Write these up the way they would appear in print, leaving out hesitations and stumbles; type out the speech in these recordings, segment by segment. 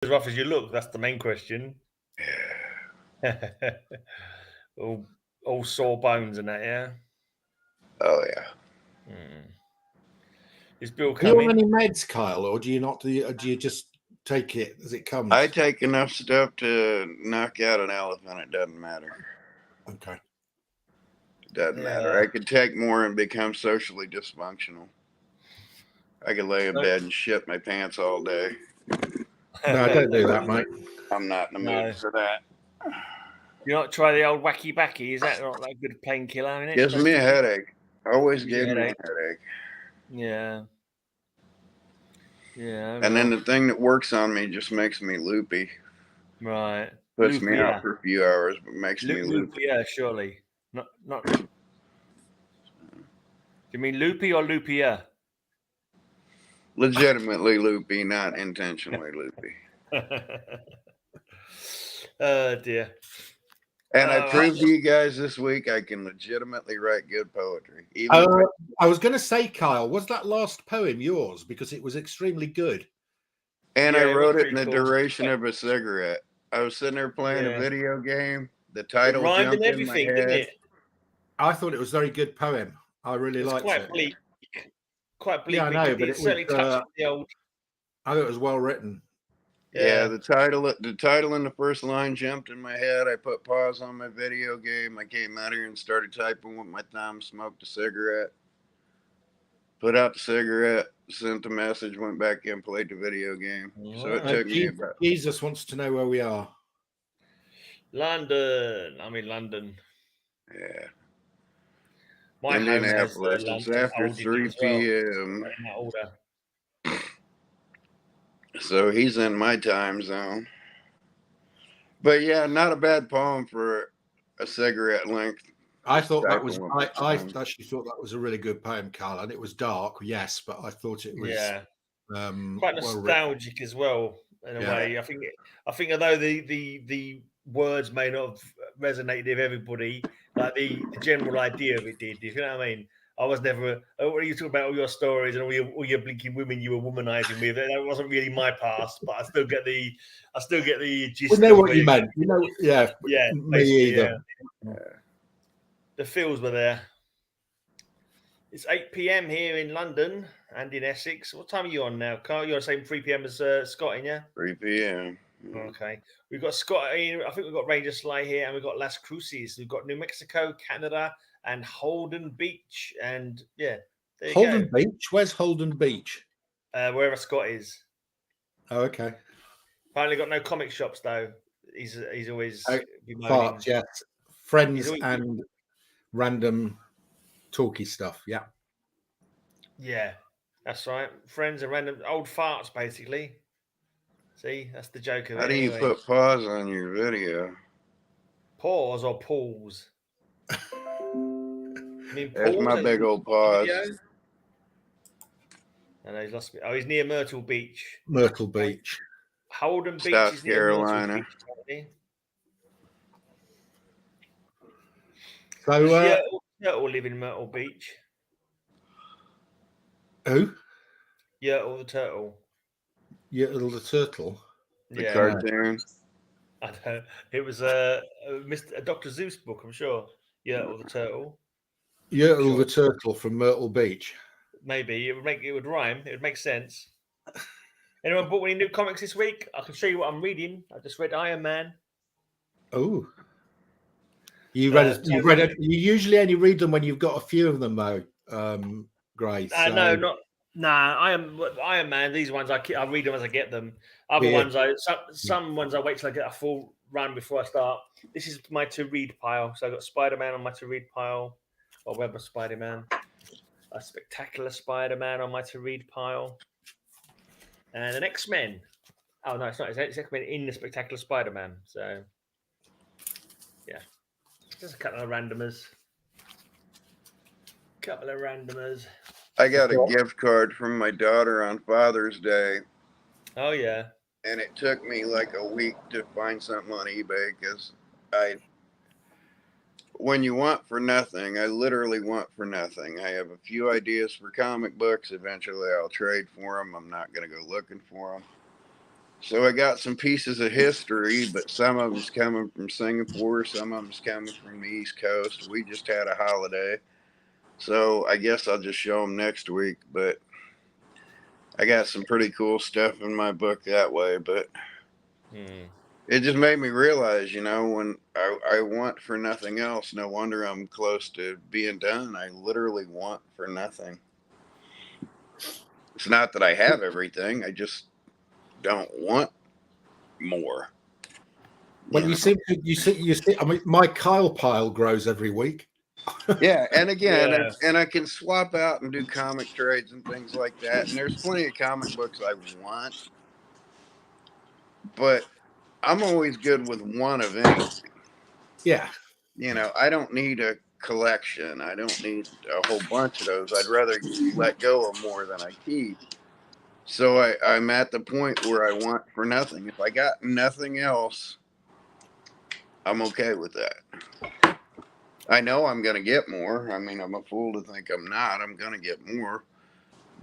as rough as you look? That's the main question. all sore bones and that, yeah. Oh yeah. Is Bill Do you coming? on any meds, Kyle, or do you not? Do you just take it as it comes? I take enough stuff to knock out an elephant. It doesn't matter. Okay. It doesn't matter. I could take more and become socially dysfunctional. I could lay in bed and shit my pants all day. No, I don't do that, mate. I'm not in the mood for that. You not try the old wacky backy? Is that not that good painkiller? Gives me a headache. Always gives me a headache. Yeah. Yeah. And then the thing that works on me just makes me loopy. Right. Puts me out for a few hours, but makes me loopy. Yeah, surely. Not. Do you mean loopy or loopier? Legitimately loopy, not intentionally loopy. Oh dear. And I proved to you guys this week I can legitimately write good poetry. I was going to say, Kyle, was that last poem yours? Because it was extremely good. And I wrote it in the duration of a cigarette. I was sitting there playing a video game. The title jumped in my head. Didn't it? I thought it was a very good poem. I really liked it. Bleak. Quite bleak. Yeah, I know, but it certainly touched the old. I thought it was well written. Yeah, the title and the first line jumped in my head. I put pause on my video game. I came out here and started typing with my thumb, smoked a cigarette, put out the cigarette, sent the message, went back in, played the video game. So it took me about... Jesus wants to know where we are. London. I'm in London. Yeah. My Indianapolis. It's after 3 p.m. Right in that order. So he's in my time zone. But yeah, not a bad poem for a cigarette length. I thought that was I actually thought that was a really good poem, Carl, and it was dark, yes, but I thought it was quite nostalgic as well in a way. I think although the words may not have resonated with everybody, like the general idea of it did. You know what I mean? I was never. What are you talking about? All your stories and all your blinking women you were womanizing with. That wasn't really my past, but I still get the gist. We know what you meant. You know, yeah. Me either. Yeah. The feels were there. It's 8 p.m. here in London and in Essex. What time are you on now, Carl? You're the same 3 p.m. as Scott, in, yeah? 3 p.m. Okay. We've got Scott. I think we've got Ranger Sly here, and we've got Las Cruces. We've got New Mexico, Canada, and Holden Beach. And yeah, there you Holden Beach? Where's Holden Beach? Wherever Scott is. Oh, okay. Apparently got no comic shops, though. He's always... parts, yes. Friends and random talky stuff, yeah. Yeah, that's right. Friends and random old farts, basically. See, that's the joke of it. How do you put pause on your video? Pause or pause? I mean, there's my big old pause. And he's lost me. Oh, he's near Myrtle Beach. Myrtle Beach. Holden Beach South is near Carolina. Myrtle Beach, so, Yertle live in Myrtle Beach. Who? Yertle the turtle. Yertle the turtle? The cartoon. I know. It was a Dr. Zeus book, I'm sure. Yertle the turtle. Yertle the turtle from Myrtle Beach. Maybe it would rhyme. It would make sense. Anyone bought any new comics this week? I can show you what I'm reading. I just read Iron Man. Oh. You usually only read them when you've got a few of them, though, Grace. No, Iron Man. These ones I read them as I get them. Other ones, some ones I wait till I get a full run before I start. This is my to read pile. So I got Spider-Man on my to read pile, or Web of Spider-Man, a Spectacular Spider-Man on my to read pile, and an X-Men. Oh no, it's not. It's X-Men in the Spectacular Spider-Man. So yeah. Just a couple of randomers. I got a gift card from my daughter on Father's Day. Oh, yeah. And it took me like a week to find something on eBay because when you want for nothing, I literally want for nothing. I have a few ideas for comic books. Eventually, I'll trade for them. I'm not going to go looking for them. So I got some pieces of history, but some of them's coming from Singapore, some of them's coming from the East Coast. We just had a holiday, so I guess I'll just show them next week. But I got some pretty cool stuff in my book that way. But it just made me realize, when I want for nothing else, no wonder I'm close to being done. I literally want for nothing. It's not that I have everything. I just don't want more. Well, you see. I mean, my Kyle pile grows every week. Yeah, and again, and I can swap out and do comic trades and things like that. And there's plenty of comic books I want, but I'm always good with one of anything. Yeah. I don't need a collection. I don't need a whole bunch of those. I'd rather let go of more than I keep. So I'm at the point where I want for nothing. If I got nothing else, I'm okay with that. I know I'm going to get more. I mean, I'm a fool to think I'm not. I'm going to get more.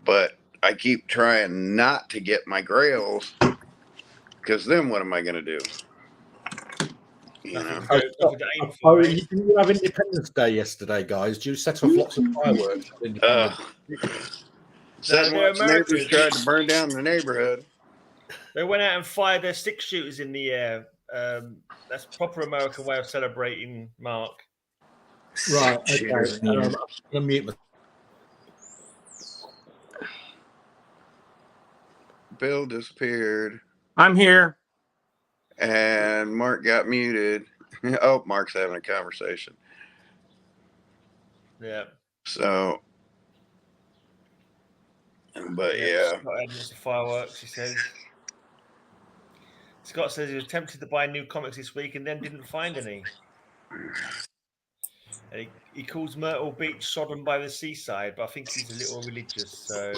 But I keep trying not to get my grails, because then what am I going to do? You have Independence Day yesterday, guys. Did you set off lots of fireworks? Neighbors tried to burn down the neighborhood. They went out and fired their 6 shooters in the air. That's proper American way of celebrating, Mark. Right. Okay. I'm gonna mute my... Bill disappeared. I'm here. And Mark got muted. Oh, Mark's having a conversation. Yeah. So, but yeah. Just fireworks, he says. Scott says he was tempted to buy new comics this week and then didn't find any. And he calls Myrtle Beach Sodom by the seaside, but I think he's a little religious, so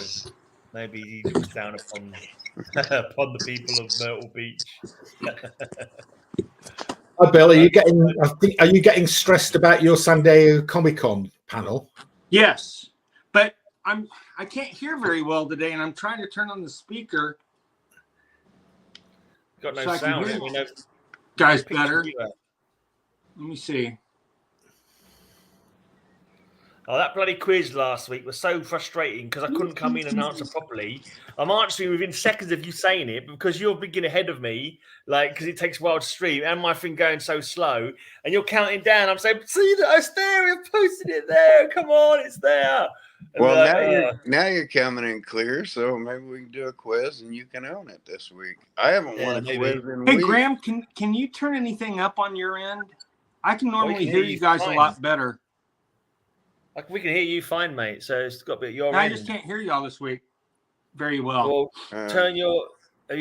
maybe he looks down upon the people of Myrtle Beach. Hi, Bill. Are you getting stressed about your San Diego Comic-Con panel? Yes, but I can't hear very well today, and I'm trying to turn on the speaker. Got no sound. Guys, better. Let me see. Oh, that bloody quiz last week was so frustrating because I couldn't come in and answer properly. I'm answering within seconds of you saying it because you're beginning ahead of me, because it takes a while to stream and my thing going so slow. And you're counting down. I'm saying, see that it's there. We've posted it there. Come on, it's there. And well, now you're coming in clear, so maybe we can do a quiz and you can own it this week. I haven't won a quiz in weeks. Hey, Graham, can you turn anything up on your end? I can normally hear you guys a lot better. We can hear you fine, mate. So it's got to be at your end. I just can't hear y'all this week very well. Have you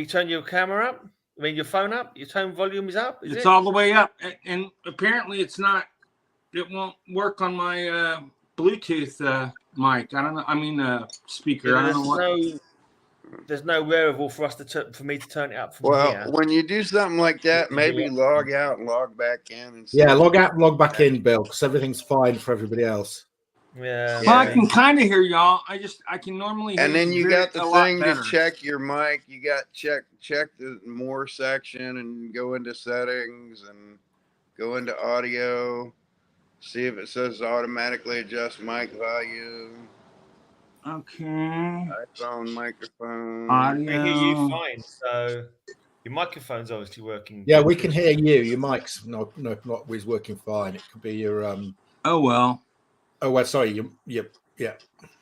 turned your camera up? I mean, your phone up? Your tone volume is up? It's all the way up. And apparently it won't work on my Bluetooth mic. I don't know. I mean, speaker. I don't know what. There's no Werewolf for me to turn it up from here. Well, when you do something like that, maybe log out and log back in. Log out and log back in, Bill, because everything's fine for everybody else. Yeah. Well, I can kind of hear y'all. I can normally hear. And then you got the thing to check your mic. You got check the more section and go into settings and go into audio. See if it says automatically adjust mic volume. Okay. iPhone microphone. Audio. I hear you fine. So your microphone's obviously working. Yeah, we can hear you. Your mic's not always working fine. It could be your Oh well. Oh well. Sorry. Yeah.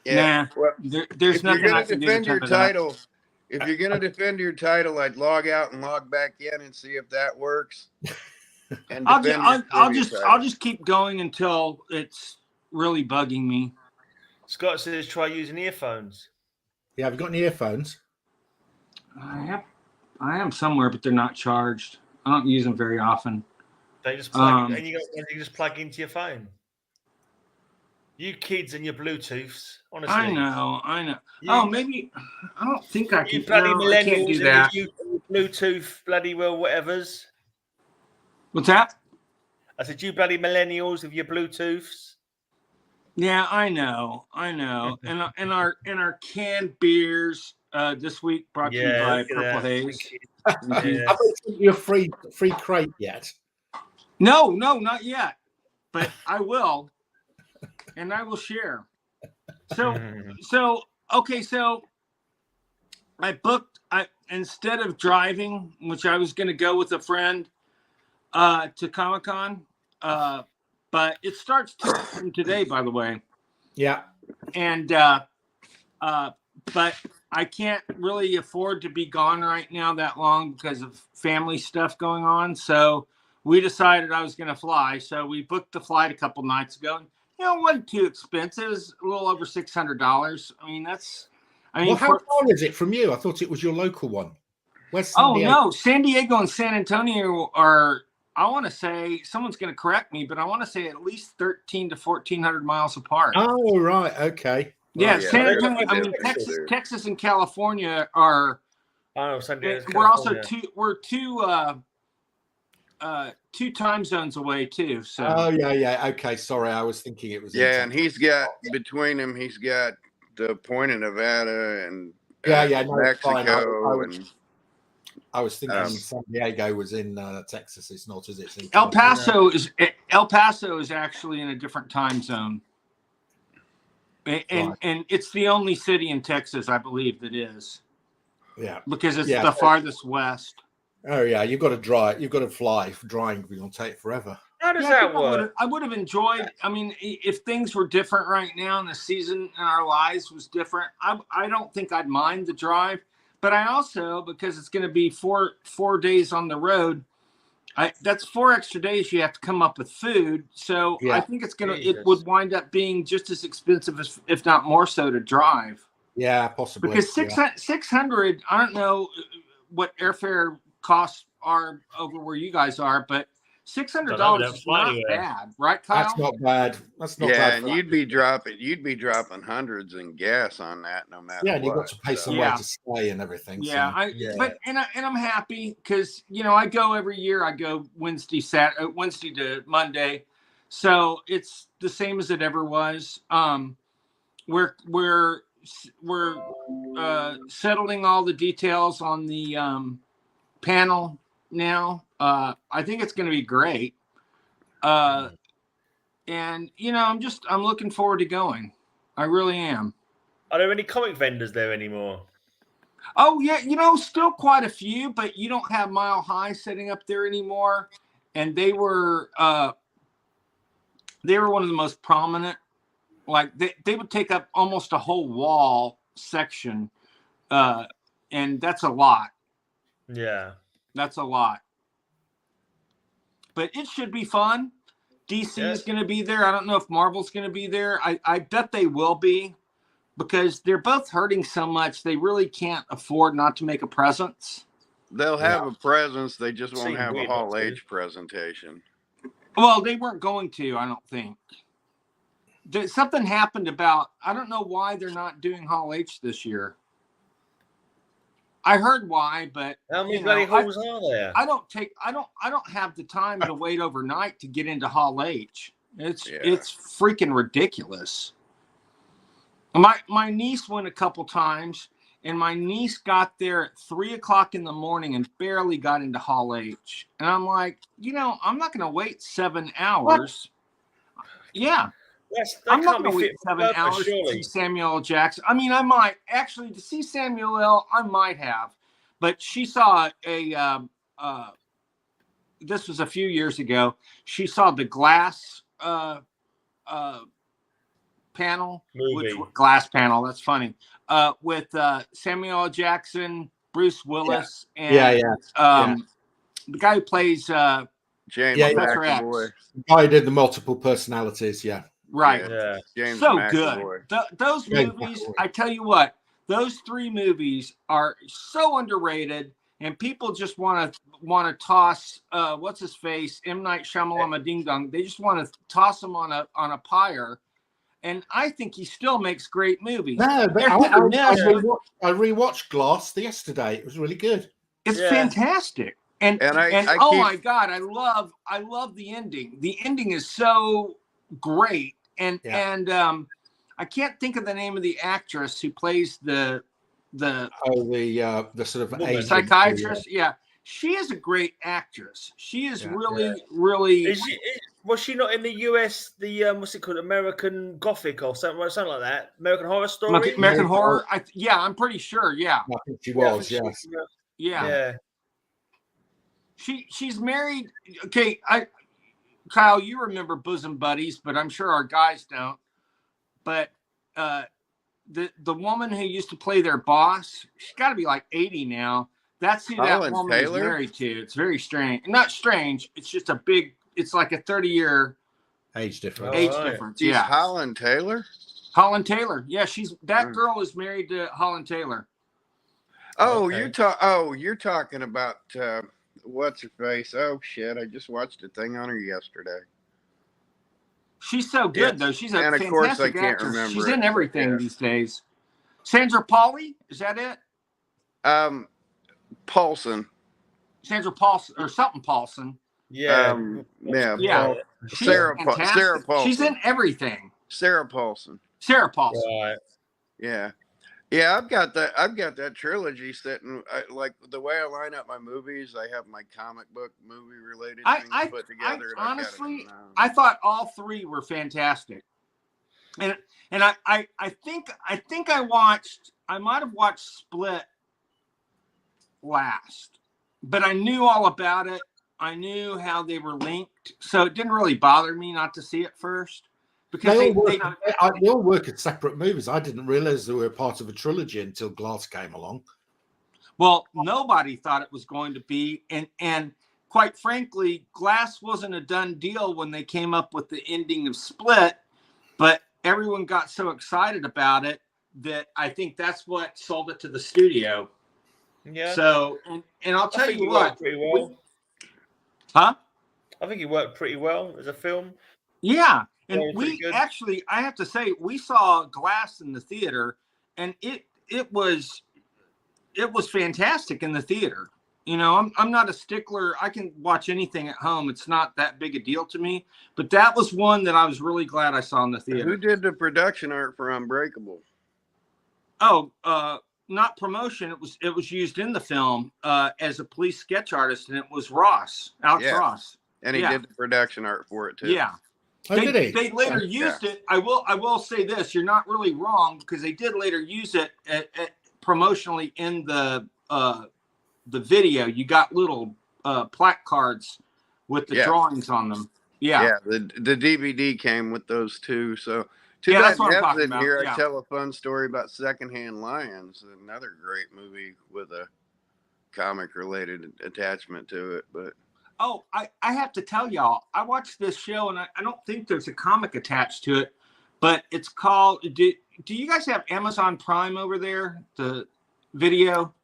Nah. Well, there's nothing I can do to your title. If you're gonna defend your title, I'd log out and log back in and see if that works. And I'll just keep going until it's really bugging me. Scott says try using earphones. Yeah, have you got any earphones? I am somewhere, but they're not charged. I don't use them very often. They just plug and you just plug into your phone. You kids and your Bluetooths, honestly. I know. Maybe I don't think I can. You bloody millennials, I can't do that. You Bluetooth bloody whatevers. What's that? I said you bloody millennials with your Bluetooths. Yeah, I know. and our canned beers this week brought to you by Purple Haze. Yeah. Have they sent you a free crate yet? No, not yet, but I will, and I will share. So okay, so I booked. Instead of driving, which I was going to go with a friend to Comic-Con, but it starts 2 weeks from today, by the way. Yeah. And but I can't really afford to be gone right now that long because of family stuff going on. So we decided I was going to fly. So we booked the flight a couple nights ago. You know, it wasn't too expensive. It was a little over $600. I mean, Well, how far is it from you? I thought it was your local one. Where's San Diego? No, San Diego and San Antonio are, I want to say, someone's going to correct me, but I want to say at least 1,300 to 1,400 miles apart. Oh, right. Okay. Yeah, Well, yeah, San Antonio. they're I mean, different. Texas and California are. Oh, San Diego, We're also California. two time zones away too. So. Oh yeah. Okay, sorry, I was thinking it was. Yeah, and he's got between him, he's got the point in Nevada and Mexico, I was thinking San Diego was in Texas. It's not, is it? It's in El Paso is actually in a different time zone. And it's the only city in Texas, I believe, that is. Yeah. Because it's the farthest west. Oh yeah, you've got to drive. You've got to fly. Drying is going to take forever. How does that work? I would have enjoyed. I mean, if things were different right now and the season in our lives was different, I don't think I'd mind the drive. But I also, because it's going to be four days on the road, that's 4 extra days you have to come up with food. So I think it would wind up being just as expensive as, if not more so, to drive. Yeah, possibly. Because 600, I don't know what airfare costs are over where you guys are, but $600 is not bad, right, Kyle? That's not bad. That's not bad. Yeah, and you'd be dropping hundreds in gas on that, no matter. Yeah, and what, you've got to pay somewhere to stay and everything. Yeah, so. And I'm happy because I go every year. I go Wednesday to Monday, so it's the same as it ever was. We're settling all the details on the panel now. I think it's going to be great. And I'm looking forward to going. I really am. Are there any comic vendors there anymore? Oh yeah, still quite a few, but you don't have Mile High sitting up there anymore. And they were one of the most prominent. Like they would take up almost a whole wall section, and that's a lot. Yeah, that's a lot. But it should be fun. DC is going to be there. I don't know if Marvel's going to be there. I bet they will be, because they're both hurting so much. They really can't afford not to make a presence. They'll have a presence. They just won't have a Hall H presentation. Well, they weren't going to, I don't think. Something happened about, I don't know why they're not doing Hall H this year. I heard why, but how many bloody halls are there? I don't have the time to wait overnight to get into Hall H. It's freaking ridiculous. My niece went a couple times, and my niece got there at 3:00 in the morning and barely got into Hall H. And I'm like, I'm not going to wait 7 hours. What? Yeah. Yes, I'm not going to wait 7 hours to see Samuel L. Jackson. I mean, I might actually to see Samuel L. I might have, but she saw this was a few years ago. She saw the Glass panel, Glass panel. That's funny. With Samuel L. Jackson, Bruce Willis, and the guy who plays James McAvoy. The guy who did the multiple personalities. Yeah. Right. Yeah. James so McAvoy. Good. Those movies, I tell you what, those 3 movies are so underrated, and people just want to toss what's his face, M. Night Shyamalan Ding Dong. They just want to toss him on a pyre, and I think he still makes great movies. No, but I rewatched Glass yesterday. It was really good. It's fantastic. And my God, I love the ending. The ending is so great. And I can't think of the name of the actress who plays the the sort of Woman. agent, psychiatrist. Yeah, she is a great actress. She is really. Was she not in the US? The what's it called? American Gothic or something like that. American Horror Story. American Horror. I'm pretty sure. Yeah, I think she was. Yeah. She's married. Okay, Kyle, you remember Bosom Buddies, but I'm sure our guys don't. But the woman who used to play their boss, she's got to be like 80 now. That's who that woman is married to. It's very strange. Not strange. It's just it's like a 30-year age difference. Difference. She's Yeah. Holland Taylor. Holland Taylor. Yeah, that girl is married to Holland Taylor. Oh, Okay. you're talking about what's her face? Oh shit! I just watched a thing on her yesterday. She's so good though. She's a fantastic of course I can't actress. remember She's it. in everything these days. Sandra Pauly, is that it? Paulson. Sandra Paulson or something Paulson. Yeah. Yeah. Sarah Paulson. She's in everything. Sarah Paulson. Right. Yeah. Yeah, I've got that trilogy sitting. Like the way I line up my movies, I have my comic book movie related things put together. Honestly, I thought all three were fantastic, and I think I might have watched Split last, but I knew all about it. I knew how they were linked, so it didn't really bother me not to see it first. Because they all work as separate movies. I didn't realize they were part of a trilogy until Glass came along. Well, nobody thought it was going to be, and quite frankly, Glass wasn't a done deal when they came up with the ending of Split, but everyone got so excited about it that I think that's what sold it to the studio. Yeah. So, and I'll tell you what. Pretty well. Huh? I think it worked pretty well as a film. Yeah. And we actually, I have to say, we saw Glass in the theater, and it was fantastic in the theater. You know, I'm not a stickler. I can watch anything at home. It's not that big a deal to me. But that was one that I was really glad I saw in the theater. Who did the production art for Unbreakable? Oh, not promotion. It was used in the film as a police sketch artist, and it was Alex Ross. And he did the production art for it too. Yeah. They later used it. I will say this: you're not really wrong, because they did later use it promotionally in the video. You got little plaque cards with the drawings on them. Yeah, the DVD came with those too. So too bad that's what I'm talking about. Here, I tell a fun story about Secondhand Lions, another great movie with a comic related attachment to it, but. Oh, I have to tell y'all, I watched this show, and I don't think there's a comic attached to it, but it's called, do you guys have Amazon Prime over there, the video?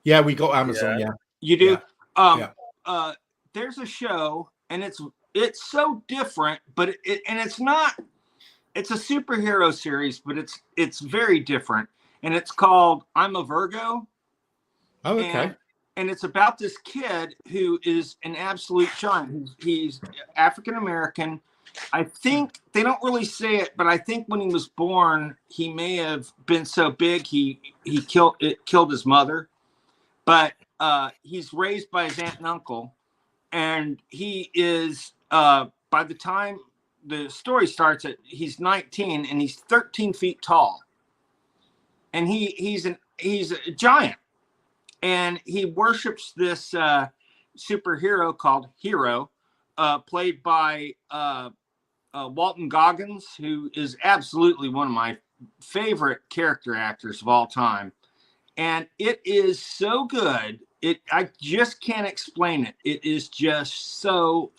Yeah, we got Amazon, yeah. You do? Yeah. There's a show, and it's so different, but it's a superhero series, but it's very different, and it's called I'm a Virgo. Oh, okay. And it's about this kid who is an absolute giant. He's African American. I think they don't really say it, but I think when he was born, he may have been so big he killed his mother. But he's raised by his aunt and uncle, and he is by the time the story starts, he's 19 and he's 13 feet tall, and he's a giant. And he worships this superhero called Hero, played by Walton Goggins, who is absolutely one of my favorite character actors of all time. And it is so good. I just can't explain it. It is just so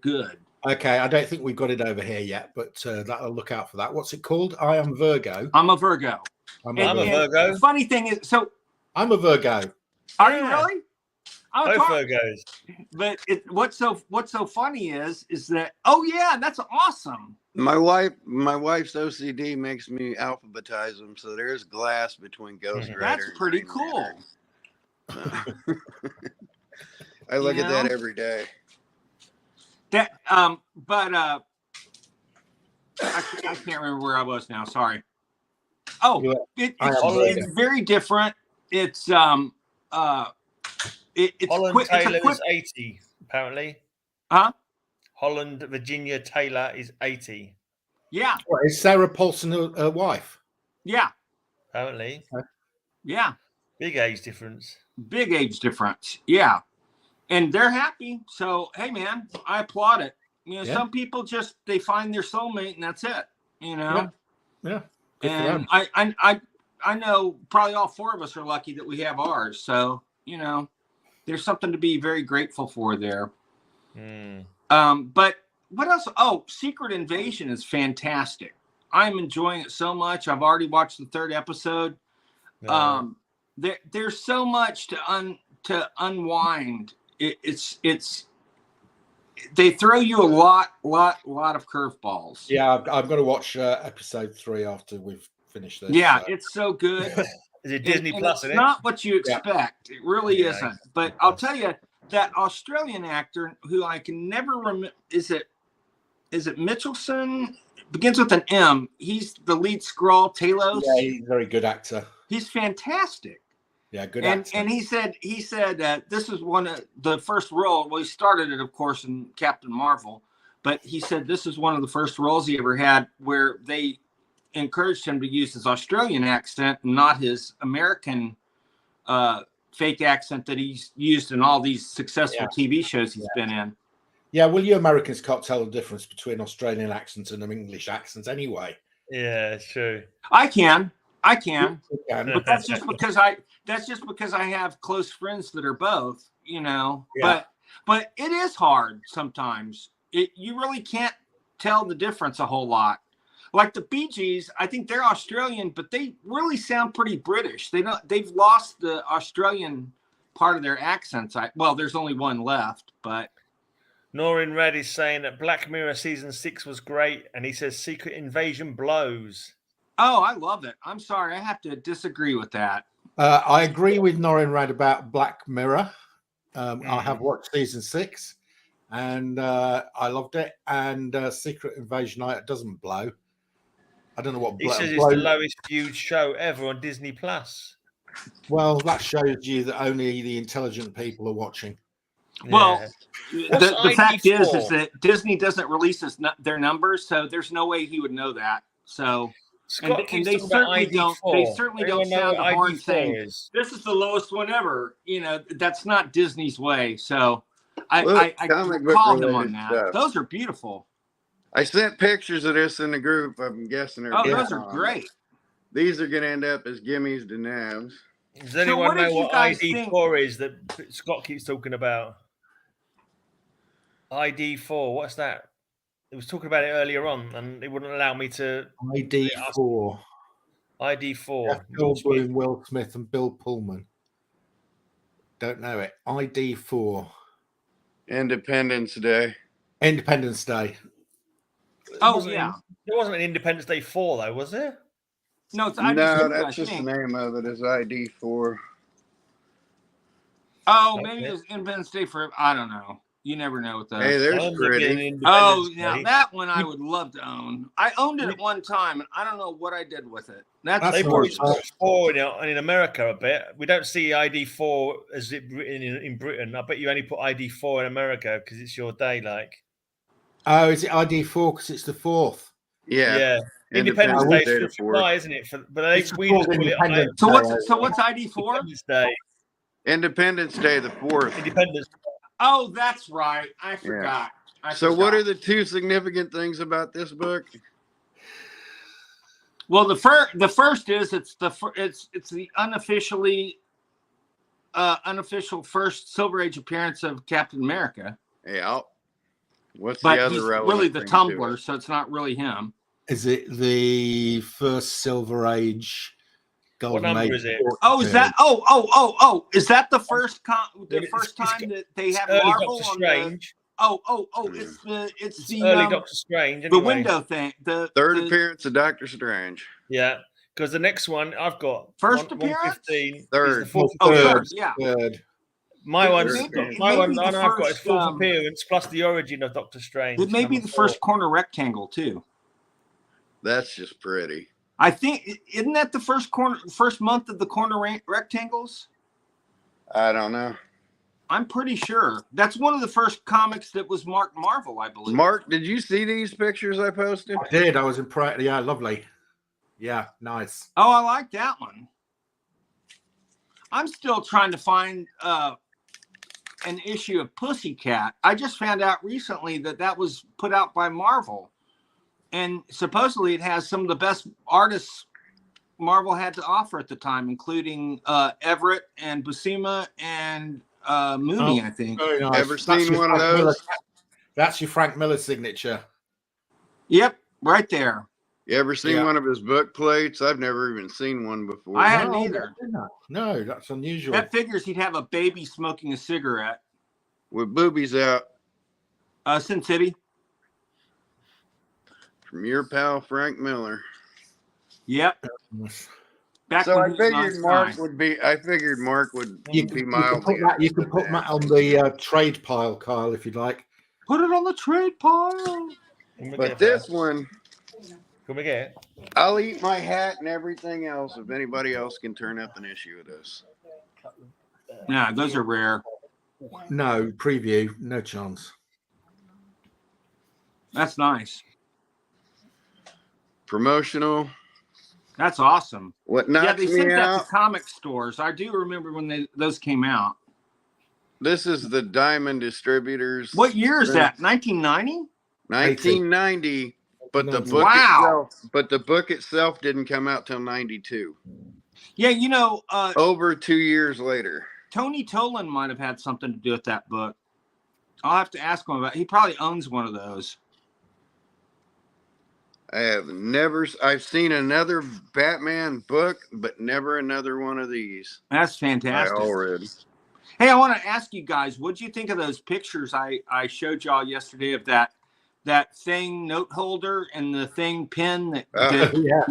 good. Okay, I don't think we've got it over here yet, but that'll look out for that. What's it called? I Am Virgo. I'm a Virgo. I'm a Virgo. The funny thing is, I'm a Virgo. Are you really? Both Virgos. But what's so funny is that that's awesome. My wife's OCD makes me alphabetize them, so there's Glass between Ghost Rider. That's pretty cool. I look at that every day. But I can't remember where I was now. Sorry. Oh, it's it's very different. It's it's Holland Taylor quick, is 80 apparently. huh? Holland Virginia Taylor is 80. Yeah, What, is Sarah Paulson her wife? yeah, Apparently, yeah. big age difference. Big age difference. Yeah, and they're happy. So hey, man, I applaud it. You know, some people just they find their soulmate and that's it. You know. Yeah. And I know probably all four of us are lucky that we have ours. So, you know, there's something to be very grateful for there. But what else? Oh, Secret Invasion is fantastic. I'm enjoying it so much. I've already watched the 3rd episode. There's so much to unwind. It's they throw you a lot of curveballs. Yeah, I'm going to watch episode 3 after we've finished this. Yeah, it's so good. Is it Disney and Plus? It's not what you expect. It really isn't. Disney But I'll tell you that Australian actor who I can never remember is it Mitchelson? Begins with an M. He's the lead Skrull, Talos. Yeah, he's a very good actor. He's fantastic. Yeah, good actor. And he said this is one of the first role. Well, he started it, of course, in Captain Marvel, but he said this is one of the first roles he ever had where they encouraged him to use his Australian accent and not his American fake accent that he's used in all these successful TV shows he's been in. Yeah, well, you Americans can't tell the difference between Australian accents and English accents anyway. Yeah, it's true. I can. You can. But that's just because I have close friends that are both, you know. Yeah. But it is hard sometimes. You really can't tell the difference a whole lot. Like the Bee Gees, I think they're Australian, but they really sound pretty British. They've lost the Australian part of their accents. Well, there's only one left, but Norrin Red is saying that Black Mirror season 6 was great, and he says Secret Invasion blows. oh, I love it. I'm sorry, I have to disagree with that. I agree with Norrin Rad about Black Mirror. I have watched season 6, and I loved it. And Secret Invasion doesn't blow. I don't know what He says it's the lowest viewed show ever on Disney Plus. Well, that shows you that only the intelligent people are watching. Well, the fact is that Disney doesn't release their numbers, so there's no way he would know that. So, Scott and they certainly don't. They certainly don't sound the horn saying this is the lowest one ever. You know, that's not Disney's way. So, I call them on that. Stuff. Those are beautiful. I sent pictures of this in the group. I'm guessing they're those are great. These are going to end up as gimmies to Nevs. Does anyone know what ID4 is that Scott keeps talking about? ID4, what's that? It was talking about it earlier on, and it wouldn't allow me to. ID4. ID4. Bill Bloom, Will Smith, and Bill Pullman. Don't know it. ID4. Independence Day. Independence Day. Oh, yeah. It wasn't an Independence Day 4, though, was it? No, it's ID4. No, that's just the name of it is ID4. Oh, maybe it was Independence Day for, I don't know. You never know with those. Hey, there's pretty. Oh, yeah, that one I would love to own. I owned it at one time, and I don't know what I did with it. They pushed 4 in America a bit. We don't see ID4 as it written in Britain. I bet you only put ID4 in America because it's your day, like. Oh, is it ID4 because it's the 4th? Yeah. Independence Day is July, isn't it? We just call it. So what's ID4? Independence Day. Independence Day, the 4th. Independence. Oh, that's right. I forgot. Yeah. What are the 2 significant things about this book? Well, the first is it's the unofficial first Silver Age appearance of Captain America. Yeah. What's but the other he's relevant really the thing Tumbler, so it's not really him. Is it the first Silver Age? What number is it? Oh, is that? Oh! Is that the first time that they have Marvel Doctor on Strange. It's the early Doctor Strange. Anyway. The window thing. The third appearance of Doctor Strange. Yeah, because the next one I've got first appearance. Third. Third. My one I've got is fourth appearance plus the origin of Doctor Strange. It may be the first corner rectangle too. That's just pretty. I think, isn't that the first month of the corner rectangles? I don't know. I'm pretty sure that's one of the first comics that was marked Marvel, I believe. Mark, did you see these pictures I posted? I did. I was impressed. Yeah, lovely. Yeah, nice. Oh, I like that one. I'm still trying to find an issue of Pussycat. I just found out recently that was put out by Marvel. And supposedly it has some of the best artists Marvel had to offer at the time, including Everett and Buscema and Mooney, I think. Very nice. Ever seen one of those? Miller. That's your Frank Miller signature. Yep, right there. You ever seen one of his book plates? I've never even seen one before. I hadn't either. No, that's unusual. That figures he'd have a baby smoking a cigarette. With boobies out. Sin City. From your pal Frank Miller. Yep. Back So when I he was figured on Mark Sky. would be. I figured Mark would You be can mildly. put that on the trade pile, Kyle, if you'd like. Put it on the trade pile. But this one, Can we get it? I'll eat my hat and everything else if anybody else can turn up an issue of this. Yeah, those are rare. No, preview, no chance. That's nice. Promotional. That's awesome. What Yeah, knocks they sent me that out? to comic stores. I do remember when those came out. This is the Diamond Distributors. What year is that? 1990? 1990. But the book Wow. itself, but the book itself didn't come out till 92. Yeah, you know, Over 2 years later. Tony Tolan might have had something to do with that book. I'll have to ask him about it. He probably owns one of those. I've seen another Batman book, but never another one of these. That's fantastic. I all read. Hey, I want to ask you guys, what'd you think of those pictures I showed y'all yesterday of that thing note holder and the thing pin Yeah.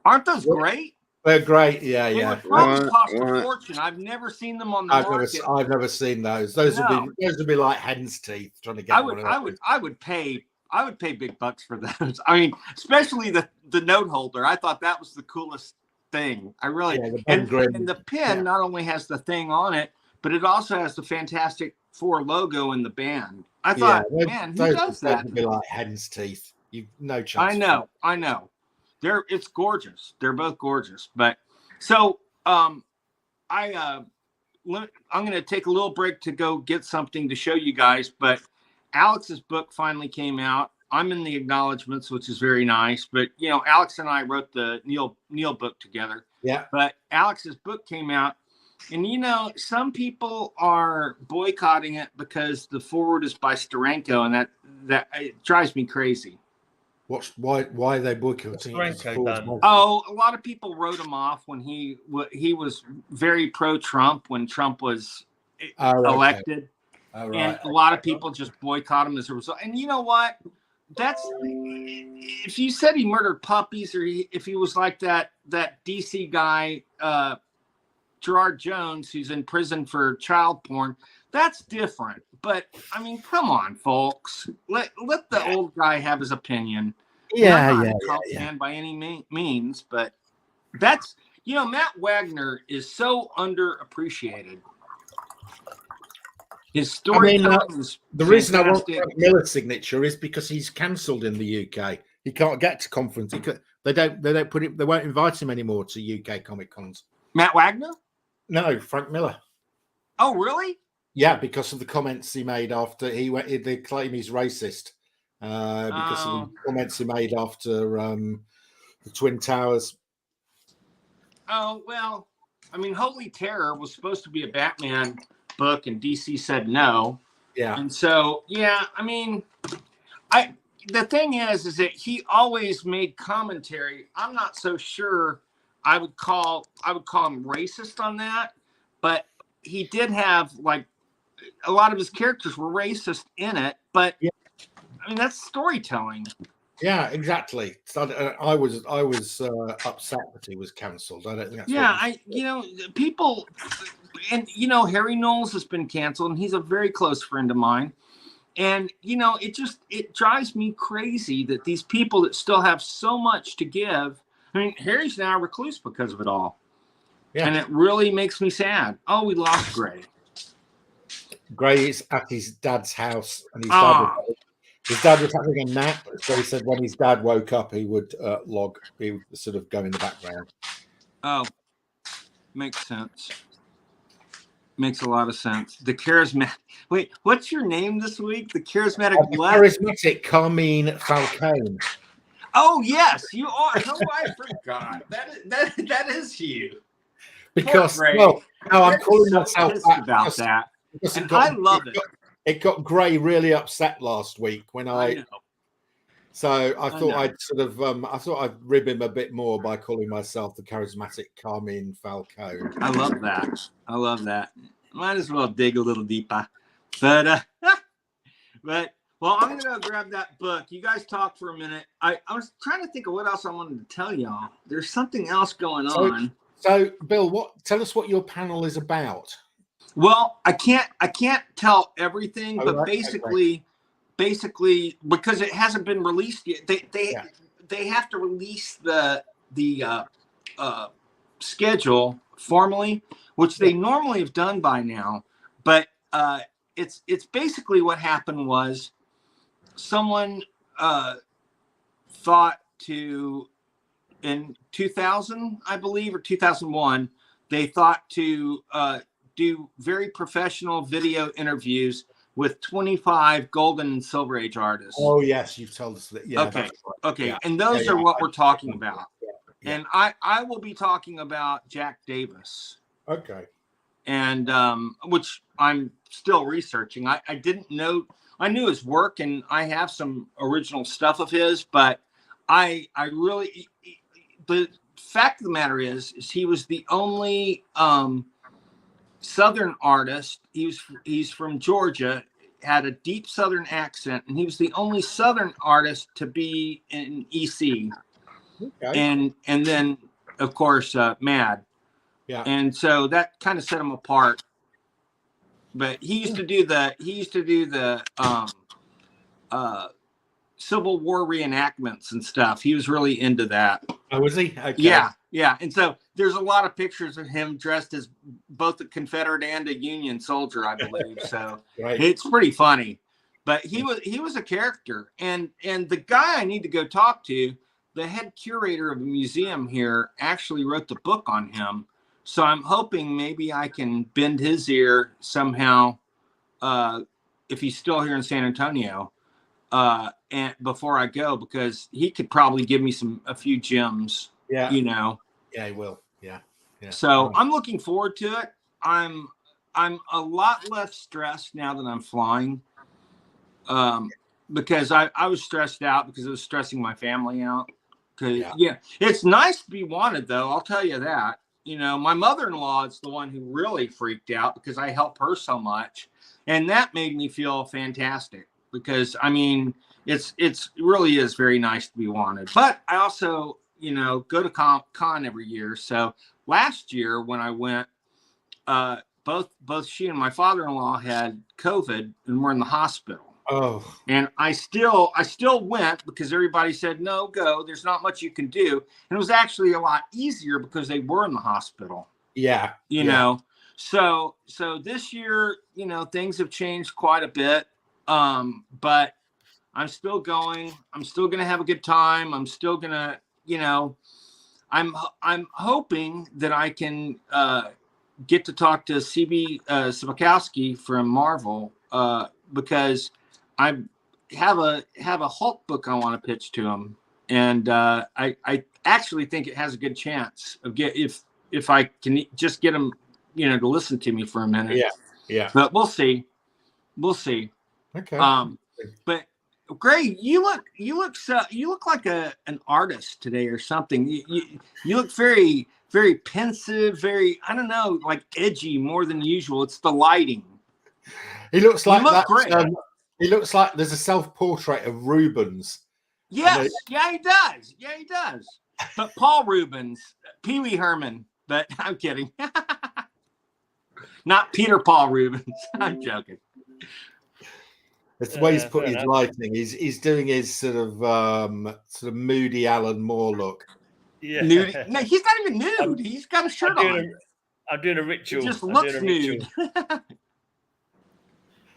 Aren't those great? They're great. Yeah, They yeah. would probably cost One. a fortune. I've never seen them on the market. I've never seen those. Those would be like hen's teeth trying to get I one of those. would pay big bucks for those. I mean, especially the note holder. I thought that was the coolest thing. I really and the pin not only has the thing on it, but it also has the Fantastic Four logo in the band. I thought, man, who does that? Would be like hen's teeth. You've no chance. I know. It's gorgeous. They're both gorgeous. But so I'm going to take a little break to go get something to show you guys. But Alex's book finally came out. I'm in the acknowledgments, which is very nice. But you know, Alex and I wrote the Neil book together. Yeah. But Alex's book came out, and you know, some people are boycotting it because the forward is by Steranko, and that it drives me crazy. Why are they boycotting? Oh, a lot of people wrote him off when he was very pro-Trump when Trump was elected. And a lot of people just boycott him as a result. And you know what? That's if you said he murdered puppies, or if he was like that DC guy, Gerard Jones, who's in prison for child porn, that's different. But I mean, come on, folks. Let the old guy have his opinion. Yeah. By any means, but that's, you know, Matt Wagner is so underappreciated. His storytelling is the reason I want Frank Miller's signature is because he's cancelled in the UK. He can't get to conference. They don't put it. They won't invite him anymore to UK Comic Cons. Matt Wagner? No, Frank Miller. Oh, really? Yeah, because of the comments he made after they claim he's racist. Because of the comments he made after the Twin Towers. Oh, well, I mean, Holy Terror was supposed to be a Batman book, and DC said no. Yeah. And so, yeah, I mean, the thing is that he always made commentary. I'm not so sure I would call him racist on that, but he did have, like, a lot of his characters were racist in it, but yeah. I mean, that's storytelling. Yeah, exactly. So, I was upset that he was cancelled. I don't think that's people, and you know, Harry Knowles has been canceled, and he's a very close friend of mine. And you know, it drives me crazy that these people that still have so much to give I mean, Harry's now a recluse because of it all. Yeah. And it really makes me sad. Oh, we lost Gray. Gray is at his dad's house, and his Ah. dad was having a nap. So he said when his dad woke up, he would he would sort of go in the background. Oh, makes sense. Makes a lot of sense. The charismatic. Wait, what's your name this week? The charismatic. Charismatic Carmine Falcone. Oh yes, you are. No, I forgot. That is you. Because no, I'm calling myself about that. And I love it. It got Gray really upset last week when I know. So I thought I'd sort of I'd rib him a bit more by calling myself the charismatic Carmine Falcone. I love that. I love that. Might as well dig a little deeper. But well, I'm gonna grab that book. You guys talk for a minute. I was trying to think of what else I wanted to tell y'all. There's something else going on. So Bill, tell us what your panel is about. Well, I can't tell everything, but basically because it hasn't been released yet, they have to release the schedule formally, which they normally have done by now. But it's basically what happened was someone thought to in 2000, I believe, or 2001, they thought to do very professional video interviews with 25 golden and silver age artists. Oh yes, you've told us that. Yeah. Okay. Right. Okay. Yeah. And those are what we're talking about. Yeah. And I will be talking about Jack Davis. Okay. And which I'm still researching. I didn't know. I knew his work, and I have some original stuff of his, but I really, the fact of the matter is he was the only Southern artist. He's from Georgia, had a deep Southern accent, and he was the only Southern artist to be in EC. Okay. And then of course Mad. Yeah. And so that kind of set him apart. But he used to do the Civil War reenactments and stuff. He was really into that. Oh, was he? Okay. Yeah, yeah. And so there's a lot of pictures of him dressed as both a Confederate and a Union soldier, I believe. So right. It's pretty funny. But he was a character. And the guy I need to go talk to, the head curator of the museum here, actually wrote the book on him. So I'm hoping maybe I can bend his ear somehow, if he's still here in San Antonio, and before I go, because he could probably give me a few gems. Yeah, you know. Yeah, he will. Yeah. So I'm looking forward to it. I'm a lot less stressed now that I'm flying, because I was stressed out because it was stressing my family out. Yeah, it's nice to be wanted, though. I'll tell you that. You know, my mother-in-law is the one who really freaked out because I help her so much. And that made me feel fantastic because, I mean, it really is very nice to be wanted. But I also, you know, go to con every year. So last year when I went, both she and my father-in-law had COVID and were in the hospital. Oh. And I still went because everybody said, no, go. There's not much you can do. And it was actually a lot easier because they were in the hospital. Yeah. You know, so this year, you know, things have changed quite a bit. But I'm still going. I'm still going to have a good time. I'm still going to, you know, I'm hoping that I can get to talk to CB Sibakowski from Marvel because I have a Hulk book I want to pitch to him, and I actually think it has a good chance of if I can just get him, you know, to listen to me for a minute. Yeah. But we'll see. Okay. But Gray, you look like an artist today or something. You look very, very pensive, very, I don't know, like edgy more than usual. It's the lighting. He looks like that. Great. He looks like there's a self-portrait of Rubens. Yes, yeah, he does. Yeah, he does. But Paul Rubens, Pee Wee Herman. But I'm kidding. Not Peter Paul Rubens. I'm joking. It's the way he's put his lighting. He's doing his sort of moody Alan Moore look. Yeah. Nude. No, he's not even nude. He's got a shirt on. I'm doing a ritual. He just looks nude.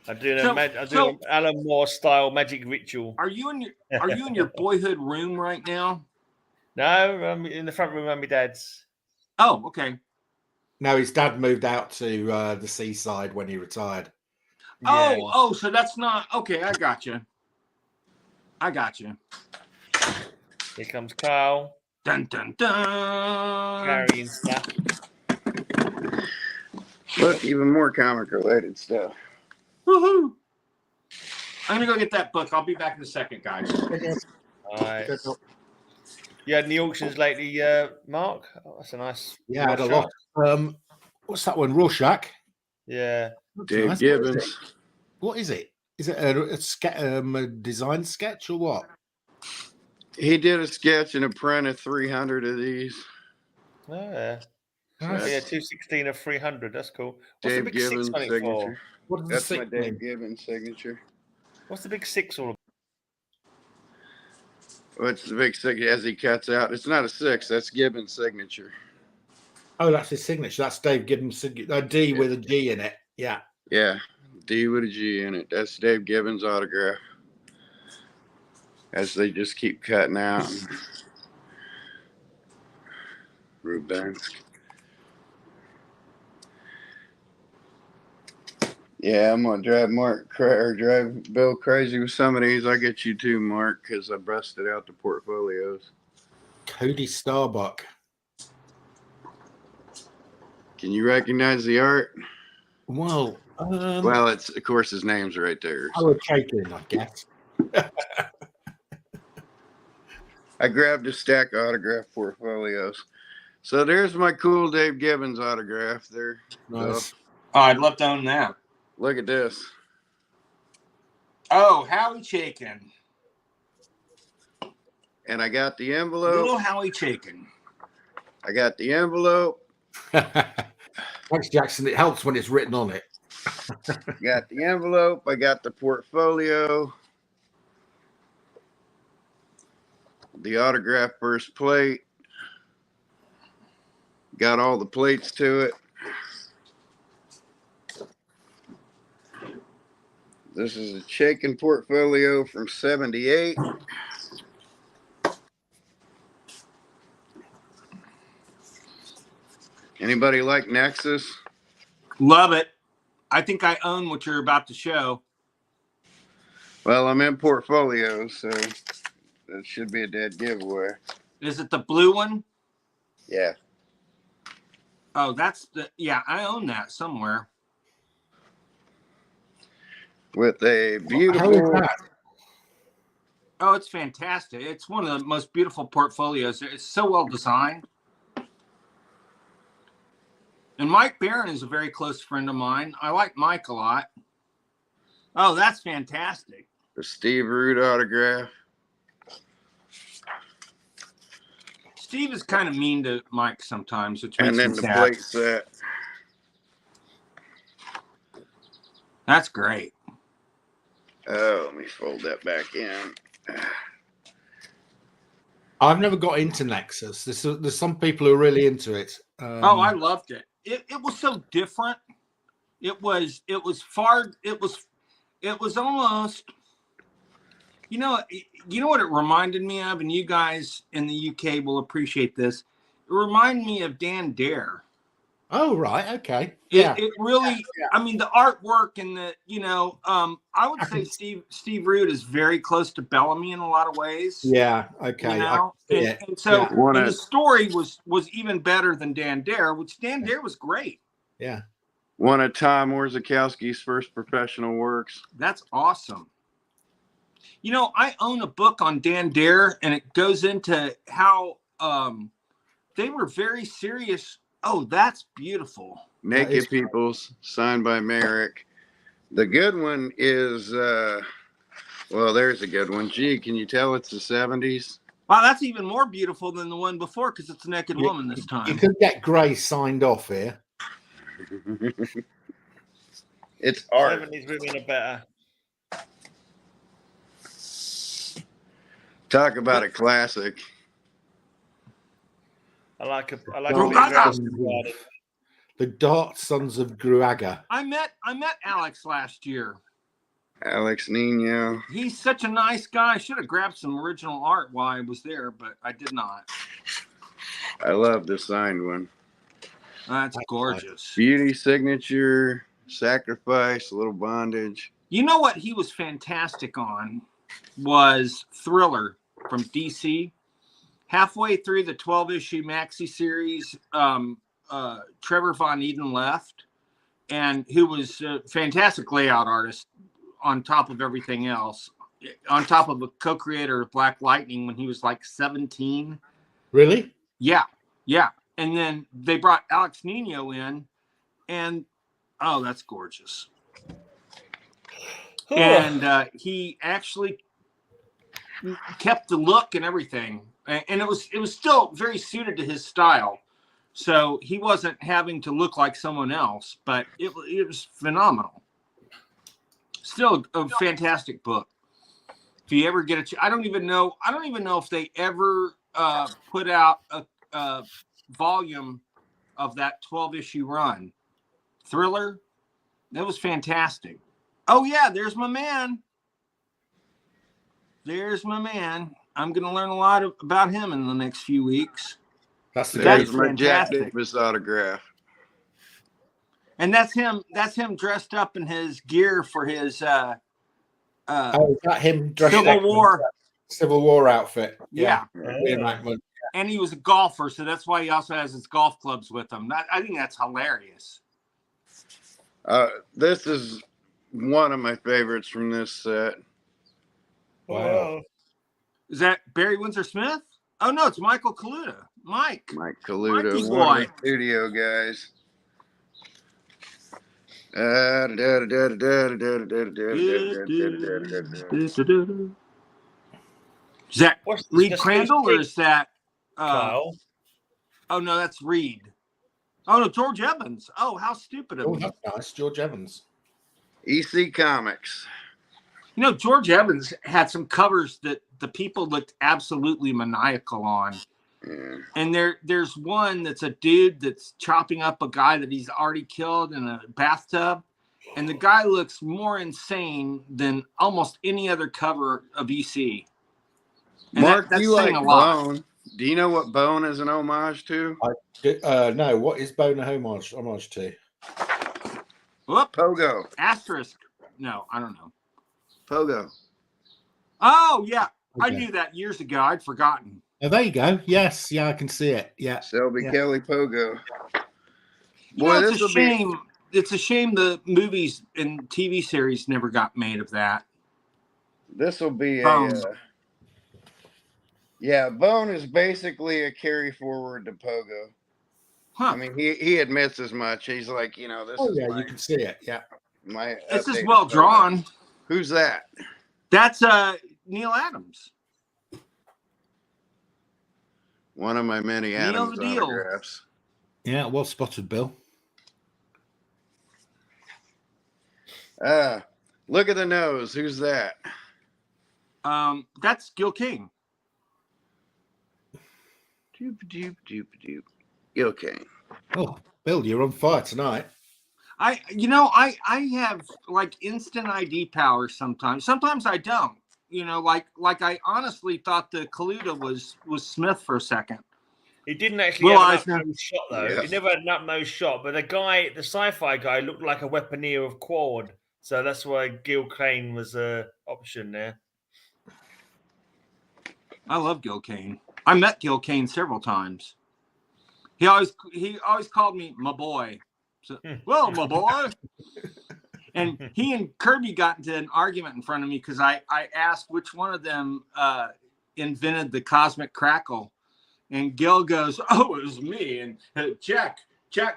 I'm doing an Alan Moore style magic ritual. Are you in your boyhood room right now? No, I'm in the front room at my dad's. Oh, okay. No, his dad moved out to the seaside when he retired. Yeah. Oh, so that's not okay. I got you. Here comes Carl. Dun dun dun. Carrying stuff. Look, even more comic related stuff. Woohoo! I'm gonna go get that book. I'll be back in a second, guys. All right. You had any auctions lately, Mark? Oh, that's a nice. Yeah, I had a lot. What's that one? Rorschach. Yeah. Dave Nice. Gibbons. What is it? Is it a design sketch or what? He did a sketch and a print of 300 of these. Oh, yeah. Nice. Yeah, 216 of 300. That's cool. What's Dave the big Gibbons 6 on it signature. What does That's the my six Dave mean? Gibbons signature. What's the big 6 all about? What's the big 6 as he cuts out? It's not a 6. That's Gibbons' signature. Oh, that's his signature. That's Dave Gibbons' signature. A D with a G in it. Yeah. Yeah, D with a G in it. That's Dave Gibbons' autograph. As they just keep cutting out. Rubensk. Yeah, I'm gonna drive Bill crazy with some of these. I get you too, Mark, because I busted out the portfolios. Cody Starbuck. Can you recognize the art? Well, Well, it's of course his name's right there. I would take it, I guess. I grabbed a stack of autograph portfolios. So there's my cool Dave Gibbons autograph there. Nice. So, Oh, I'd love to own that. look at this. Oh, Howie Chaikin. And I got the envelope. Little Howie Chaikin. I got the envelope. Thanks, Jackson. It helps when it's written on it. Got the envelope. I got the portfolio. The autograph first plate. Got all the plates to it. This is a Chaikin portfolio from 78. Anybody like Nexus? Love it. I think I own what you're about to show. Well, I'm in portfolios, so that should be a dead giveaway. Is it the blue one? Yeah. Oh, that's the, yeah, I own that somewhere. With a How is beautiful, that? Oh, it's fantastic. It's one of the most beautiful portfolios. It's so well designed. And Mike Barron is a very close friend of mine. I like Mike a lot. Oh, that's fantastic. the Steve Root autograph. Steve is kind of mean to Mike sometimes, which makes And then me the sad. plate set. That's great. Oh, let me fold that back in. I've never got into Nexus. There's some people who are really into it. Oh, I loved it. It was so different. It was almost, you know what it reminded me of, and you guys in the UK will appreciate this. It reminded me of Dan Dare. Oh, right. Okay. Yeah. It really, Yeah. I mean, the artwork and the, I would say Steve Root is very close to Bellamy in a lot of ways. Yeah. Okay. You know? Yeah. And so Yeah. and the story was even better than Dan Dare, which Dan Dare was great. Yeah. One of Tom Orzechowski's first professional works. That's awesome. You know, I own a book on Dan Dare, and it goes into how they were very serious. Oh, that's beautiful. Naked Peoples, signed by Merrick. The good one is, well, there's a good one. Gee, can you tell it's the 70s? Wow, that's even more beautiful than the one before because it's a naked woman this time. You could get Gray signed off here. It's art. 70s women are better. Talk about a classic. I like a Gruaga. The Dark Sons of Gruaga. I met Alex last year. Alex Nino. He's such a nice guy. I should have grabbed some original art while I was there, but I did not. I love the signed one. That's gorgeous. Beauty signature, sacrifice, a little bondage. You know what he was fantastic on was Thriller from DC. Halfway through the 12-issue maxi series, Trevor Von Eden left, and who was a fantastic layout artist on top of everything else, on top of a co-creator of Black Lightning when he was like 17. Really? Yeah. And then they brought Alex Nino in, and oh, that's gorgeous. And he actually kept the look and everything, and it was still very suited to his style. So he wasn't having to look like someone else, but it was phenomenal. Still a fantastic book. If you ever get I don't even know if they ever put out a volume of that 12-issue run. Thriller, that was fantastic. Oh yeah, there's my man. I'm going to learn a lot about him in the next few weeks. That's my Jack Davis autograph. And that's him dressed up in his gear for his is that him dressed Civil War outfit? Yeah. Reenactment. And he was a golfer, so that's why he also has his golf clubs with him. I think that's hilarious. This is one of my favorites from this set. Wow. Is that Barry Windsor Smith? Oh no, it's Michael Kaluta. Mike Kaluta, Mikey one boy. of the studio guys. Is that Reed Crandall or is that Kyle? Oh no, that's Reed. Oh no, George Evans. Oh, how stupid of me. That's nice, George Evans. EC Comics. You know, George Evans had some covers that the people looked absolutely maniacal on. Yeah. And there's one that's a dude that's chopping up a guy that he's already killed in a bathtub. And the guy looks more insane than almost any other cover of EC. And Mark, that's you saying like a lot. Bone. Do you know what Bone is an homage to? No, what is Bone a homage to? Whoop. Pogo. Asterisk. No, I don't know. Pogo. Oh, yeah. Okay. I knew that years ago. I'd forgotten. Oh, there you go. Yes, yeah, I can see it. Yeah. Selby Kelly Pogo. You know, it's a shame. It's a shame the movies and TV series never got made of that. This will be Bone. Bone is basically a carry forward to Pogo. Huh. I mean, he admits as much. He's like, this is you can see it. Yeah. my This is updated well Pogo. drawn. Who's that? That's Neil Adams. One of my many Neil Adams the Deal. autographs. Yeah, well spotted, Bill. Look at the nose. Who's that? That's Gil King. Gil King. Oh, Bill, you're on fire tonight. I have like instant ID power sometimes. Sometimes I don't. Like I honestly thought the Kaluta was Smith for a second. He didn't actually have an up-nose shot, though. Yeah. He never had an up-nose shot. But the sci-fi guy, looked like a weaponeer of Quad. So that's why Gil Kane was an option there. I love Gil Kane. I met Gil Kane several times. He always called me my boy. So, well, my boy. And he and Kirby got into an argument in front of me because I asked which one of them invented the cosmic crackle. And Gil goes, "Oh, it was me." And Jack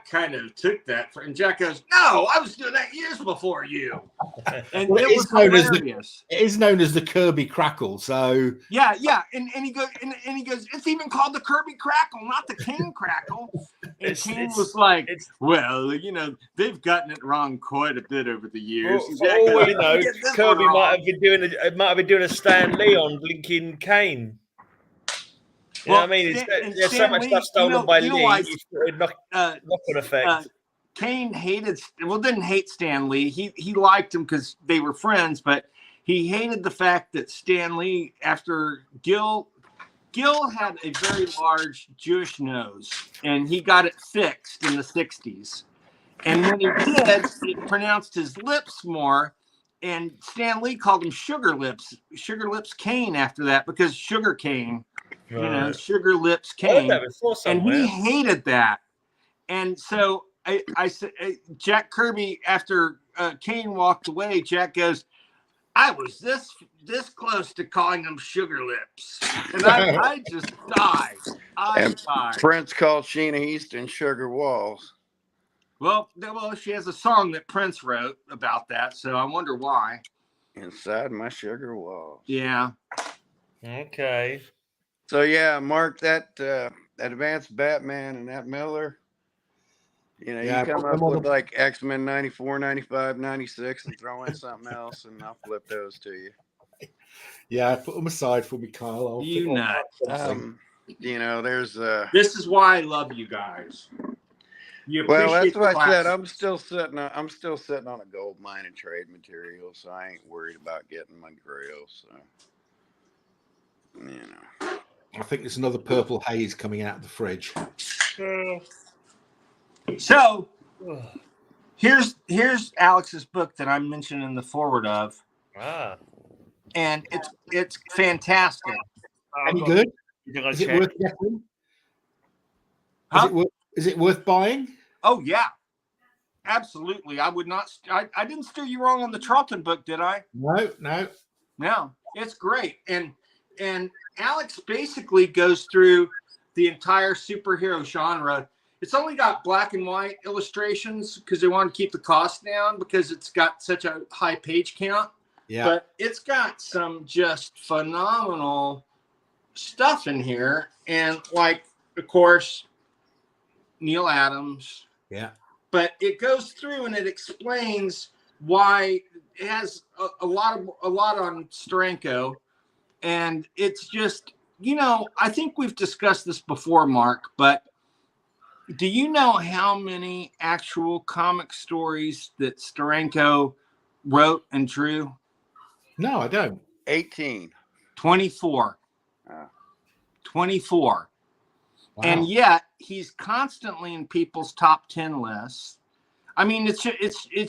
kind of took that. And Jack goes, "No, I was doing that years before you." And Well, it was hilarious. It is known as the Kirby crackle. So Yeah. And he goes, and he goes, "It's even called the Kirby crackle, not the King crackle." And King was like, "Well, they've gotten it wrong quite a bit over the years." Kirby might have been doing a Stan Lee on blinking Kane. You know what I mean? There's so much stuff stolen by Lee. Knock-on effect. Kane didn't hate Stan Lee. He liked him because they were friends, but he hated the fact that Stan Lee, after Gil had a very large Jewish nose, and he got it fixed in the 60s. And when he did, it pronounced his lips more, and Stan Lee called him Sugar Lips Kane after that, because sugar cane, Sugar Lips Kane. And he hated that. And so I said, Jack Kirby, after Kane walked away, Jack goes, I was this close to calling him Sugar Lips. And I just died. I died. Prince called Sheena Easton Sugar Walls. Well, she has a song that Prince wrote about that, so I wonder why. Inside my sugar walls. Yeah. Okay. So yeah, Mark, that Advanced Batman and that Miller. You come up with like X-Men 94, 95, 96 and throw in something else, and I'll flip those to you. Yeah, put them aside for me, Kyle. There's This is why I love you guys. Well, that's what I said. I'm still sitting on a gold mine of trade material, so I ain't worried about getting my grill. So, I think there's another purple haze coming out of the fridge. So, here's Alex's book that I'm mentioning in the forward of, and it's fantastic. Any good? Is it worth getting? Is it worth buying? Oh yeah, absolutely. I would not. I didn't steer you wrong on the Charlton book, did I? No. It's great, and Alex basically goes through the entire superhero genre. It's only got black and white illustrations because they want to keep the cost down because it's got such a high page count. Yeah. But it's got some just phenomenal stuff in here, and of course, Neil Adams. Yeah. But it goes through and it explains why it has a lot on Steranko, and it's just, I think we've discussed this before, Mark, but do you know how many actual comic stories that Steranko wrote and drew? No, I don't. 18. 24. 24. Wow. And yet he's constantly in people's top 10 lists. I mean, it's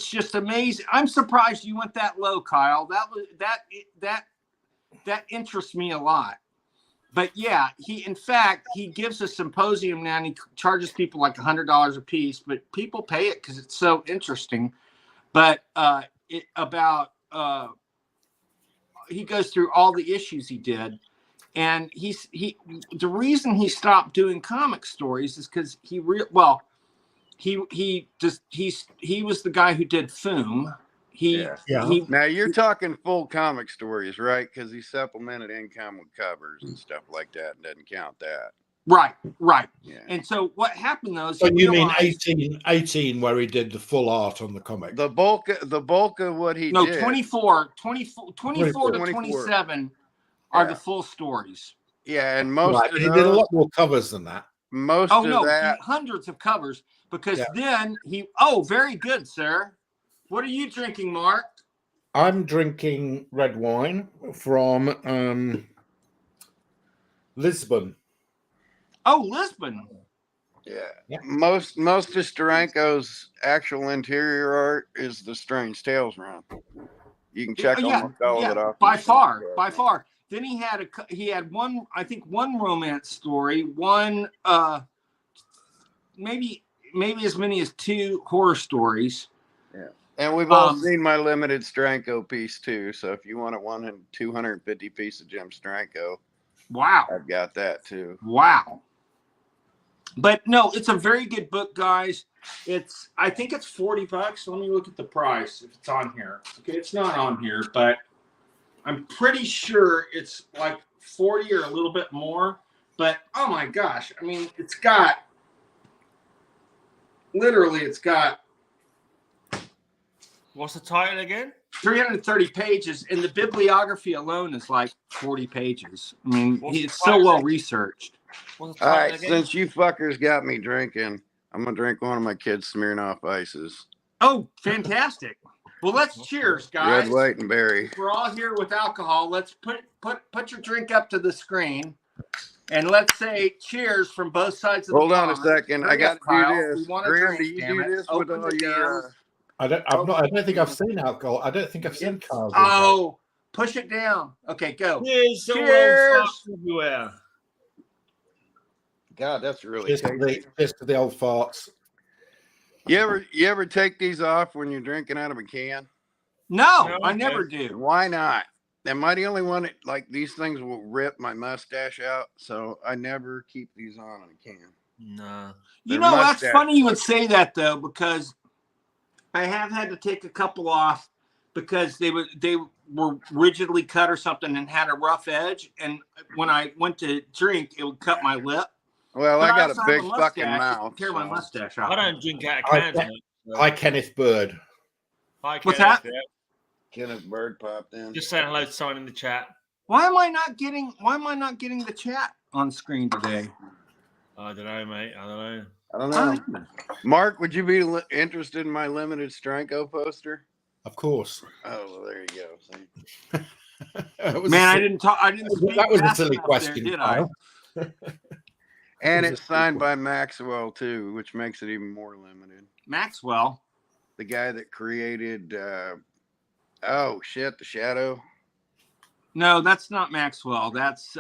just amazing. I'm surprised you went that low, Kyle. That interests me a lot. But yeah, he gives a symposium now, and he charges people like $100 a piece, but people pay it because it's so interesting. But he goes through all the issues he did, and the reason he stopped doing comic stories is because he was the guy who did Foom. Now you're talking full comic stories, right? Because he supplemented income with covers and stuff like that, and doesn't count that. Right. Yeah. And so what happened though is you mean 18 where he did the full art on the comic? The bulk of what he did. 24 to 27 are the full stories. Yeah, and most of he did a lot more covers than that. Hundreds of covers, because then very good, sir. What are you drinking, Mark? I'm drinking red wine from Lisbon. Oh, Lisbon. Yeah. Most of Steranko's actual interior art is the Strange Tales run. You can check almost all of it off. By far. Then he had one, I think, one romance story, one maybe as many as 2 horror stories. Yeah. And we've all seen my limited Steranko piece too. So if you want a 250 piece of Jim Steranko, wow, I've got that too. Wow. But no, it's a very good book, guys. I think it's $40. Let me look at the price if it's on here. Okay, it's not on here, but I'm pretty sure it's like 40 or a little bit more. But oh my gosh, I mean, it's got 330 What's the title again? 330 pages, and the bibliography alone is like 40 pages. I mean, it's so well researched. What's the All title right, again? since you fuckers got me drinking, I'm gonna drink one of my kids' Smirnoff ices. Oh, fantastic. Well, let's cheers, guys. Red, white, and berry. We're all here with alcohol. Let's put your drink up to the screen, and let's say cheers from both sides of the Hold on a pond. second. I Hurry got up, to Kyle. do We this. want a Graham, drink, do you damn do it. this with Open all the your? I don't think I've seen alcohol. I don't think I've seen Carl. Oh, push it down. Okay, go. Cheers, Cheers. everywhere. God, that's really Cheers to the old farts. You ever take these off when you're drinking out of a can? No, I never do. Why not? Am I the only one that, like, these things will rip my mustache out? So I never keep these on in a can. No. You know, that's funny you would say that though, because I have had to take a couple off because they were rigidly cut or something and had a rough edge, and when I went to drink, it would cut my lip. Well, But I got also a have big mustache. fucking It mouth. tear my mustache out. I don't drink out of cans. Hi, Kenneth Bird. Hi, What's Kenneth, that? yeah. Kenneth Bird popped in. Just saying hello to someone in the chat. Why am I not getting the chat on screen today? I don't know, mate. I don't know. I don't know. Mark, would you be interested in my limited Stranko poster? Of course. Oh, well, there you go. See? Man, I didn't talk. I didn't. That was a fast silly enough question, there, did I? Kyle. And it's signed by Maxwell too, which makes it even more limited. Maxwell, the guy that created the Shadow. No, that's not Maxwell. That's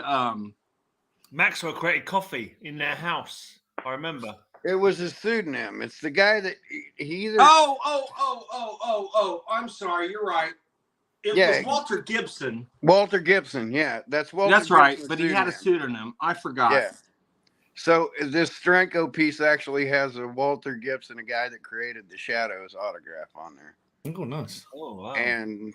Maxwell created coffee in their house. I remember. It was his pseudonym. It's the guy that he either. Oh! I'm sorry. You're right. It was Walter Gibson. Walter Gibson. Yeah, that's Walter. That's right. Gibson's But he had a pseudonym. I forgot. Yeah. So this Stranko piece actually has a Walter Gibson, a guy that created the Shadows, autograph on there. Oh, nice. Oh, wow. And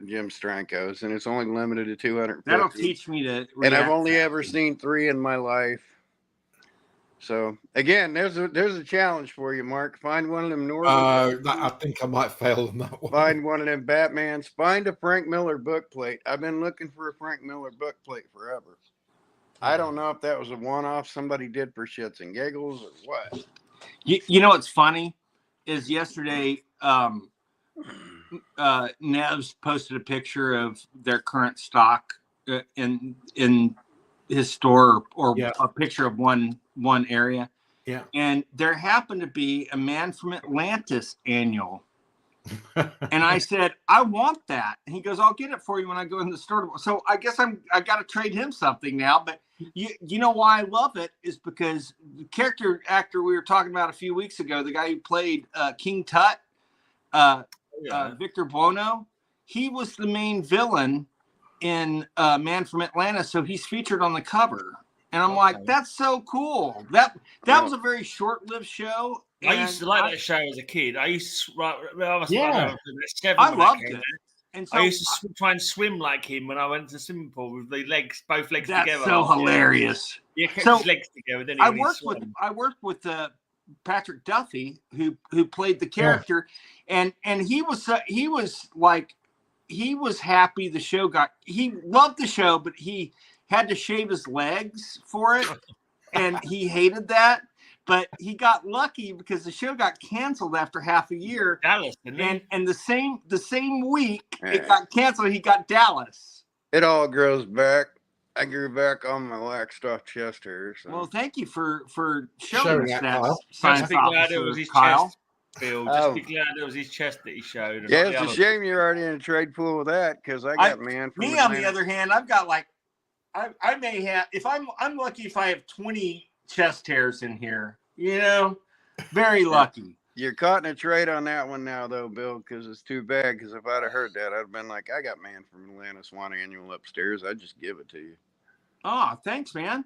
Jim Stranko's, and it's only limited to 250. That'll teach me to. And I've only ever seen 3 in my life. So again, there's a challenge for you, Mark. Find one of them Northern. I think I might fail on that one. Find one of them Batmans. Find a Frank Miller book plate. I've been looking for a Frank Miller book plate forever. I don't know if that was a one-off somebody did for shits and giggles or what. You know what's funny is yesterday Nevs posted a picture of their current stock in his store or a picture of one area. Yeah. And there happened to be a Man from Atlantis annual. And I said, I want that. And he goes, I'll get it for you when I go in the store. So I guess I got to trade him something now. But you know why I love it is because the character actor we were talking about a few weeks ago, the guy who played King Tut, Victor Buono, he was the main villain in Man from Atlantis. So he's featured on the cover. And I'm like, that's so cool. That was a very short-lived show. I used to like that show as a kid. I used to I loved it. And so I used to try and swim like him when I went to the swimming pool with the legs, both legs together. That's so hilarious. Yeah, kept his legs together. Then I worked with Patrick Duffy, who played the character, and he was happy the show he loved the show, but he had to shave his legs for it, and he hated that. But he got lucky because the show got canceled after half a year. Dallas, didn't and the same week it got canceled, he got Dallas. It all grows back. I grew back on my waxed off chest hair. So. Well, thank you for showing us that, Kyle. science officer, Kyle. Just be glad it was his chest that he showed. Yeah, it's a shame you're already in a trade pool with that because I got man from me on the other hand, I've got I may have if I'm lucky if I have 20 chest hairs in here, very lucky. You're caught in a trade on that one now, though, Bill, because it's too bad. Because if I'd have heard that, I'd have been like, I got Man from Atlantis one annual upstairs. I'd just give it to you. Oh, thanks, man.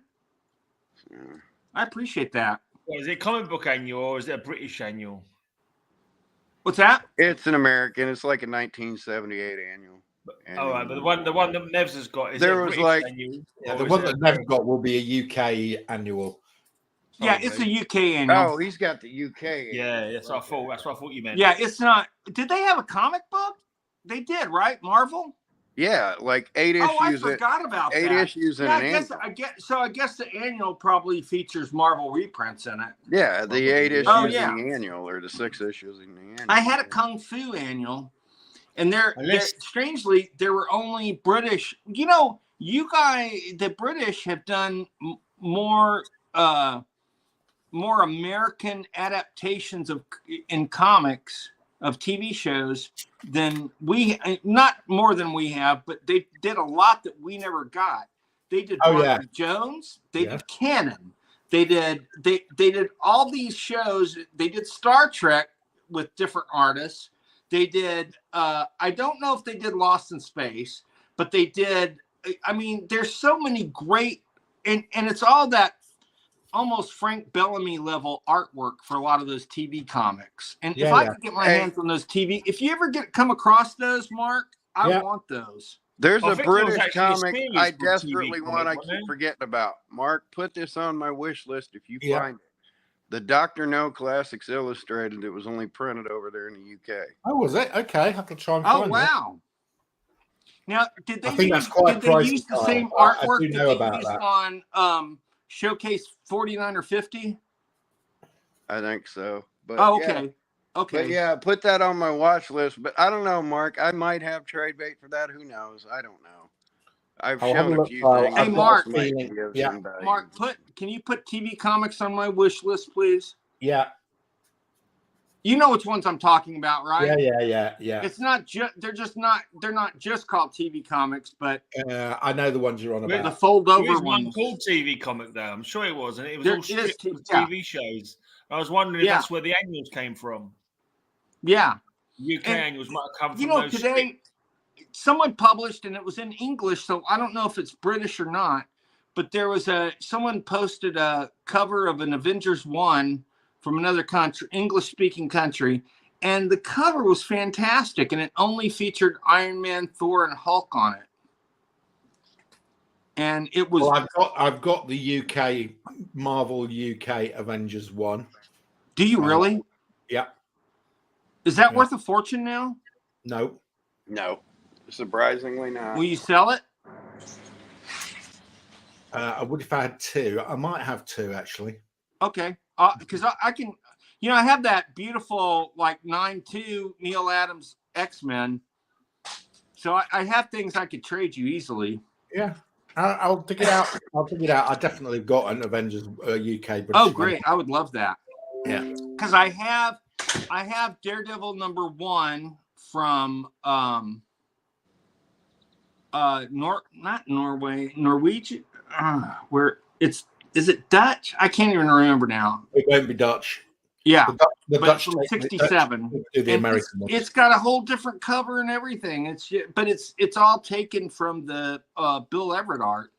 I appreciate that. Well, is it a comic book annual or is it a British annual? What's that? It's an American. It's like a 1978 annual. All right, but the one that Nevs has got is there it was British like annual, the one that Nevs got will be a UK annual. Yeah, it's a UK annual. Oh, he's got the UK. Yeah, that's what I thought. That's what I thought you meant. Yeah, it's not. Did they have a comic book? They did, right? Marvel. Yeah, like 8 issues. Oh, I forgot about eight that. issues in Yeah, an annual. I guess the annual probably features Marvel reprints in it. Yeah, the 8 issues Oh, yeah. in the annual, or the 6 issues in the annual. I had a Kung Fu annual, and strangely there were only British. You know, the British have done more American adaptations in comics of TV shows than not more than we have, but they did a lot that we never got. They did Barnaby Jones, they did Canon, they did all these shows. They did Star Trek with different artists. They did I don't know if they did Lost in Space, but they did. I mean, there's so many great, and it's all that almost Frank Bellamy level artwork for a lot of those TV comics. And if I could get my hands on those TV, if you ever come across those, Mark, I want those. There's a British comic I desperately want. I keep forgetting about. Mark, put this on my wish list if you find it. The Dr. No Classics Illustrated. It was only printed over there in the UK. Oh, was it? Okay, I can try and find it. Oh, wow. Now, did they use the same artwork that they used on Showcase 49 or 50? I think so. But okay. But yeah, put that on my watch list. But I don't know, Mark. I might have trade bait for that. Who knows? I don't know. I've shown a few things. Hey, Mark. Mark, can you put TV comics on my wish list, please? Yeah. You know which ones I'm talking about, right? Yeah. It's not just they're not just called TV comics, but I know the ones you're on about. The fold over ones. One called TV comic though. I'm sure it was, and it was all stripped of TV shows. I was wondering if that's where the annuals came from. Yeah. UK annuals might have come from those. Today someone published, and it was in English, so I don't know if it's British or not, but there was someone posted a cover of an Avengers 1 from another country, English-speaking country, and the cover was fantastic, and it only featured Iron Man, Thor, and Hulk on it. And it was. Well, I've got the UK Marvel UK Avengers 1. Do you really? Yeah. Is that worth a fortune now? No. Surprisingly not. Will you sell it? I would if I had 2. I might have 2 actually. Okay. Because I can, I have that beautiful 9/2 Neil Adams X-Men. So I have things I could trade you easily. Yeah. I'll dig it out. I definitely got an Avengers UK. Oh, great! I would love that. Yeah. Because I have Daredevil #1 from not Norway, Norwegian. Where is it Dutch? I can't even remember now. It won't be Dutch. Yeah, the Dutch from '67. The American one. It's got a whole different cover and everything. It's all taken from the Bill Everett art,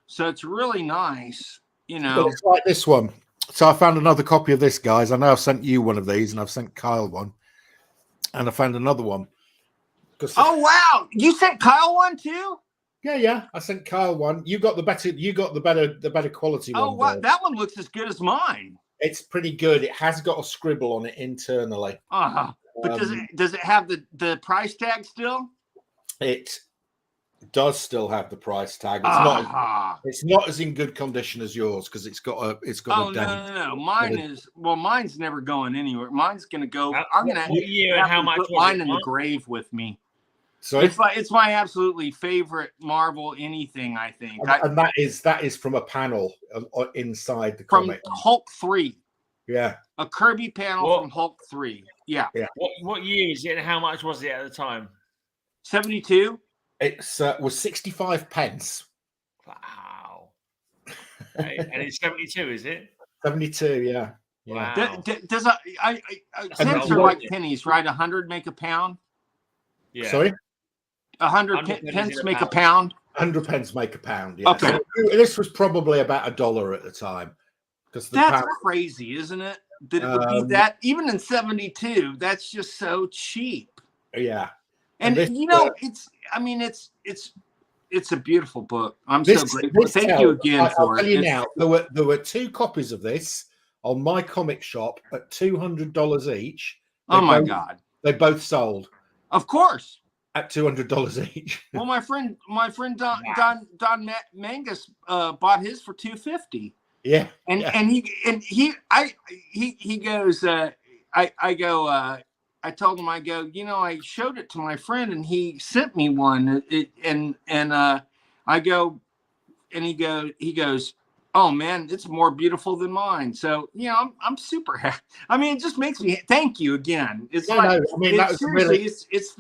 so it's really nice. But it's like this one. So I found another copy of this, guys. I know I've sent you one of these, and I've sent Kyle one, and I found another one. Oh wow! You sent Kyle one too? Yeah. I sent Kyle one. You got the better quality one. Oh wow! That one looks as good as mine. It's pretty good. It has got a scribble on it internally. But does it have the price tag still? It does still have the price tag. It's not as in good condition as yours because it's got a dent. No. Mine's never going anywhere. Mine's gonna go. I'm gonna put mine in the grave with me. So it's my absolutely favorite Marvel anything. I think, and that is from a panel inside the from comic. Hulk 3. Yeah, a Kirby panel from Hulk 3. Yeah. What year is it, and how much was it at the time? 72. It was 65 pence. Wow. Okay. And it's 72, is it? 72, yeah. Wow. Does cents are like pennies, right? 100 make a pound. Yeah. Sorry. 100 pence make a pound. 100 pence make a pound. Yeah. Okay. So this was probably about $1 at the time. That's crazy, isn't it? That it would be that even in 72. That's just so cheap. Yeah. And it's a beautiful book. I'm so grateful. Thank you again for it. I'll tell you now, there were 2 copies of this on my comic shop at $200 each. Oh my God. They both sold. Of course. at $200 each. Well, my friend Don Mangus bought his for $250. Yeah, and he goes. I told him, I go, I showed it to my friend and he sent me one. I go, and he goes, oh man, it's more beautiful than mine. So I'm super happy. I mean, it just makes me thank you again. It's seriously, it's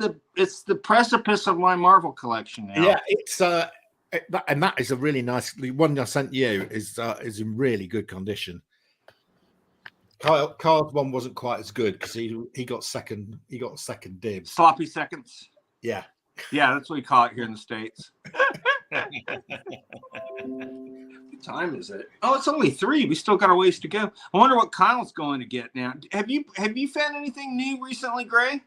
the precipice of my Marvel collection now. Yeah, it's and that is a really nice. The one I sent you is in really good condition. Carl's one wasn't quite as good because he got second dibs. Sloppy seconds. Yeah, that's what we call it here in the States. What time is it? Oh, it's only 3. We still got a ways to go. I wonder what Kyle's going to get now. Have you found anything new recently, Gray?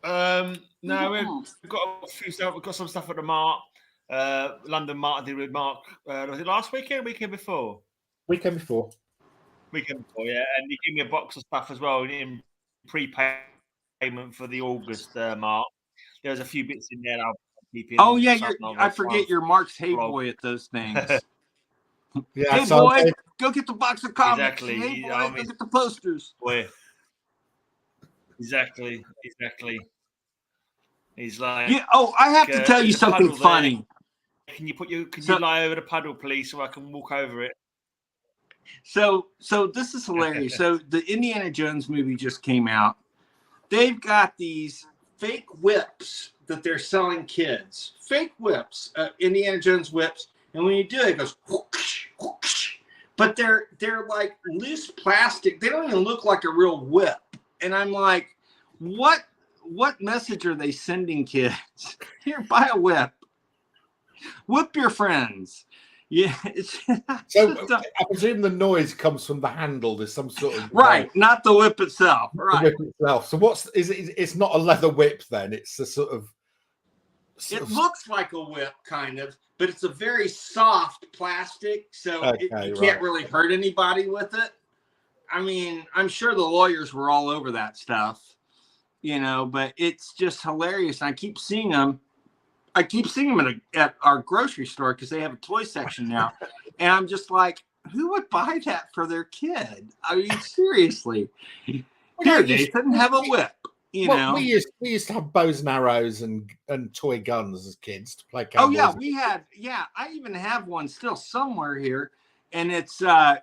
No, we've got a few stuff. We've got some stuff at the Mart. London Mart I did with Mark. Was it last weekend? Weekend before, yeah. And he gave me a box of stuff as well in prepayment for the August Mart. There's a few bits in there that I'll keep in. Oh yeah, I forget you're Mark's hey boy at those things. Yeah, hey boy, go get the box of comics. Exactly. Hey boy, go get the posters. Boy. Exactly. He's like, I have to tell you something funny. Can you lie over the puddle, please, so I can walk over it? So this is hilarious. So the Indiana Jones movie just came out. They've got these fake whips that they're selling kids. Fake whips, Indiana Jones whips. And when you do it, it goes whoosh, whoosh. But they're like loose plastic. They don't even look like a real whip. And I'm like, what message are they sending kids? Here, buy a whip. Whip your friends. Yeah. So I presume the noise comes from the handle. There's some sort of right, not the whip itself. Right. The whip itself. So it's not a leather whip then. It's a sort of. It looks like a whip, kind of, but it's a very soft plastic, so you can't really hurt anybody with it. I mean, I'm sure the lawyers were all over that stuff, but it's just hilarious. And I keep seeing them. At our grocery store because they have a toy section now. And I'm just like, who would buy that for their kid? I mean, seriously. Here, Nathan, have a whip. We used to have bows and arrows and toy guns as kids to play. Oh yeah, we had. Yeah, I even have one still somewhere here, and it's a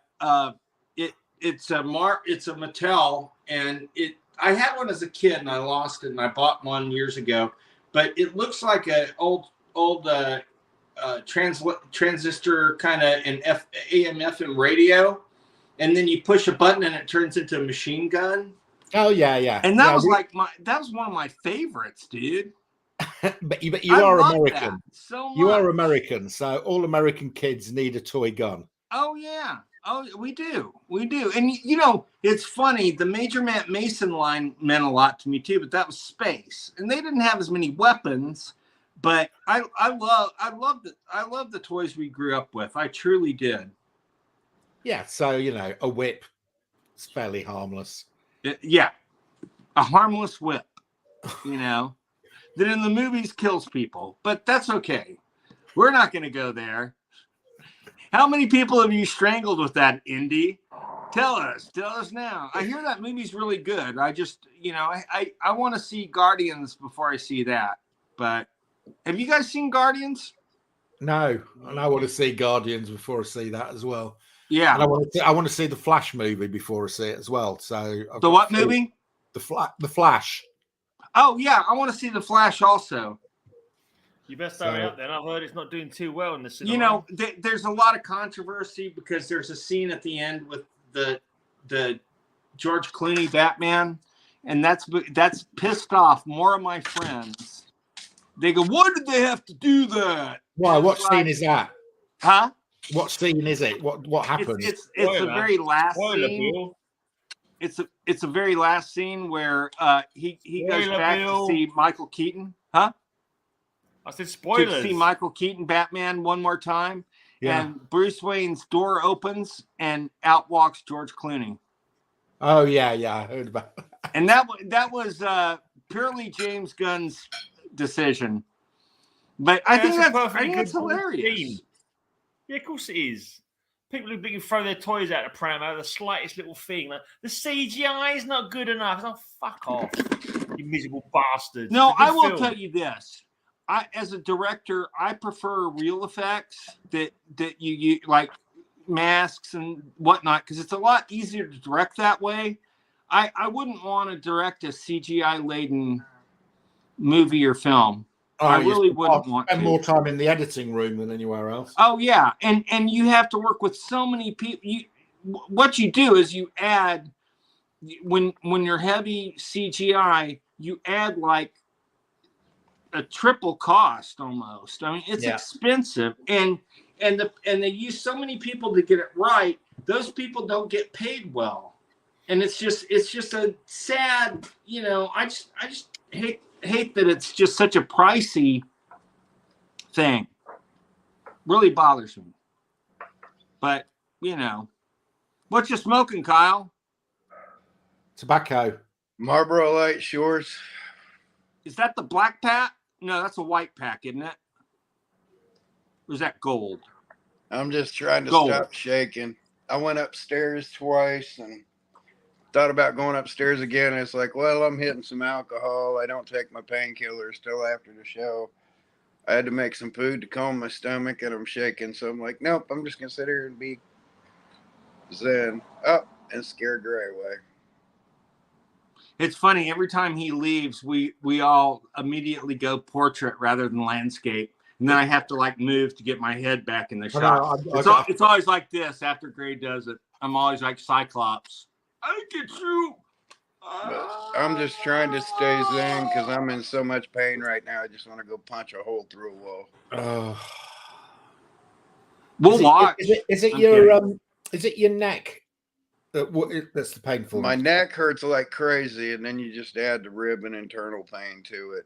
Mattel, and I had one as a kid and I lost it, and I bought one years ago. But it looks like an old transistor kind of an AM/FM radio, and then you push a button and it turns into a machine gun. Oh yeah. And that was one of my favorites, dude. but you are American. So much. You are American, so all American kids need a toy gun. Oh yeah. Oh, we do. And it's funny. The Major Matt Mason line meant a lot to me too, but that was space, and they didn't have as many weapons. But I love the toys we grew up with. I truly did. Yeah. So a whip, it's fairly harmless. Yeah, a harmless whip. That in the movies kills people, but that's okay. We're not going to go there. How many people have you strangled with that, Indy? Tell us now. I hear that movie's really good. I just, I want to see Guardians before I see that. But have you guys seen Guardians? No, and I want to see Guardians before I see that as well. Yeah, and I want to see the Flash movie before I see it as well. So the what movie? The Flash. Oh yeah, I want to see the Flash also. You best hurry up then. I've heard it's not doing too well in the cinema. There's a lot of controversy because there's a scene at the end with the George Clooney Batman, and that's pissed off more of my friends. They go, "Why did they have to do that?" Why? What scene is that? Huh? What scene is it? What happened? It's the very last scene. It's a very last scene where he goes back to see Michael Keaton. Huh? I said spoilers. To see Michael Keaton Batman one more time. Yeah. And Bruce Wayne's door opens and out walks George Clooney. Oh yeah, I heard about that. And that was purely James Gunn's decision. But I think that's hilarious. Theme. Yeah, of course it is. People who throw their toys out the pram over the slightest little thing. Like, the CGI is not good enough. Oh, fuck off, you miserable bastards. No, I will tell you this. As a director, I prefer real effects that you like masks and whatnot, because it's a lot easier to direct that way. I wouldn't want to direct a CGI laden movie or film. I really wouldn't want to. Spend more time in the editing room than anywhere else. Oh yeah, and you have to work with so many people. What you do is you add when you're heavy CGI, you add like a triple cost almost. I mean, it's expensive, and they use so many people to get it right. Those people don't get paid well, and it's just a sad. I just hate that it's just such a pricey thing. Really bothers me. But what you smoking, Kyle? Tobacco. Marlboro Light Shores. Is that the black pack? No, that's a white pack, isn't it? Or is that gold? I'm just trying to stop shaking. I went upstairs twice and thought about going upstairs again. It's like, well, I'm hitting some alcohol. I don't take my painkillers till after the show. I had to make some food to calm my stomach, and I'm shaking. So I'm like, nope, I'm just going to sit here and be zen up and scare Gray away. It's funny. Every time he leaves, we all immediately go portrait rather than landscape. And then I have to move to get my head back in the shot. It's always like this after Gray does it. I'm always like Cyclops. I get you. I'm just trying to stay zen because I'm in so much pain right now. I just want to go punch a hole through a wall. We'll watch. Is it your neck that's the painful? My neck hurts like crazy, and then you just add the rib and internal pain to it.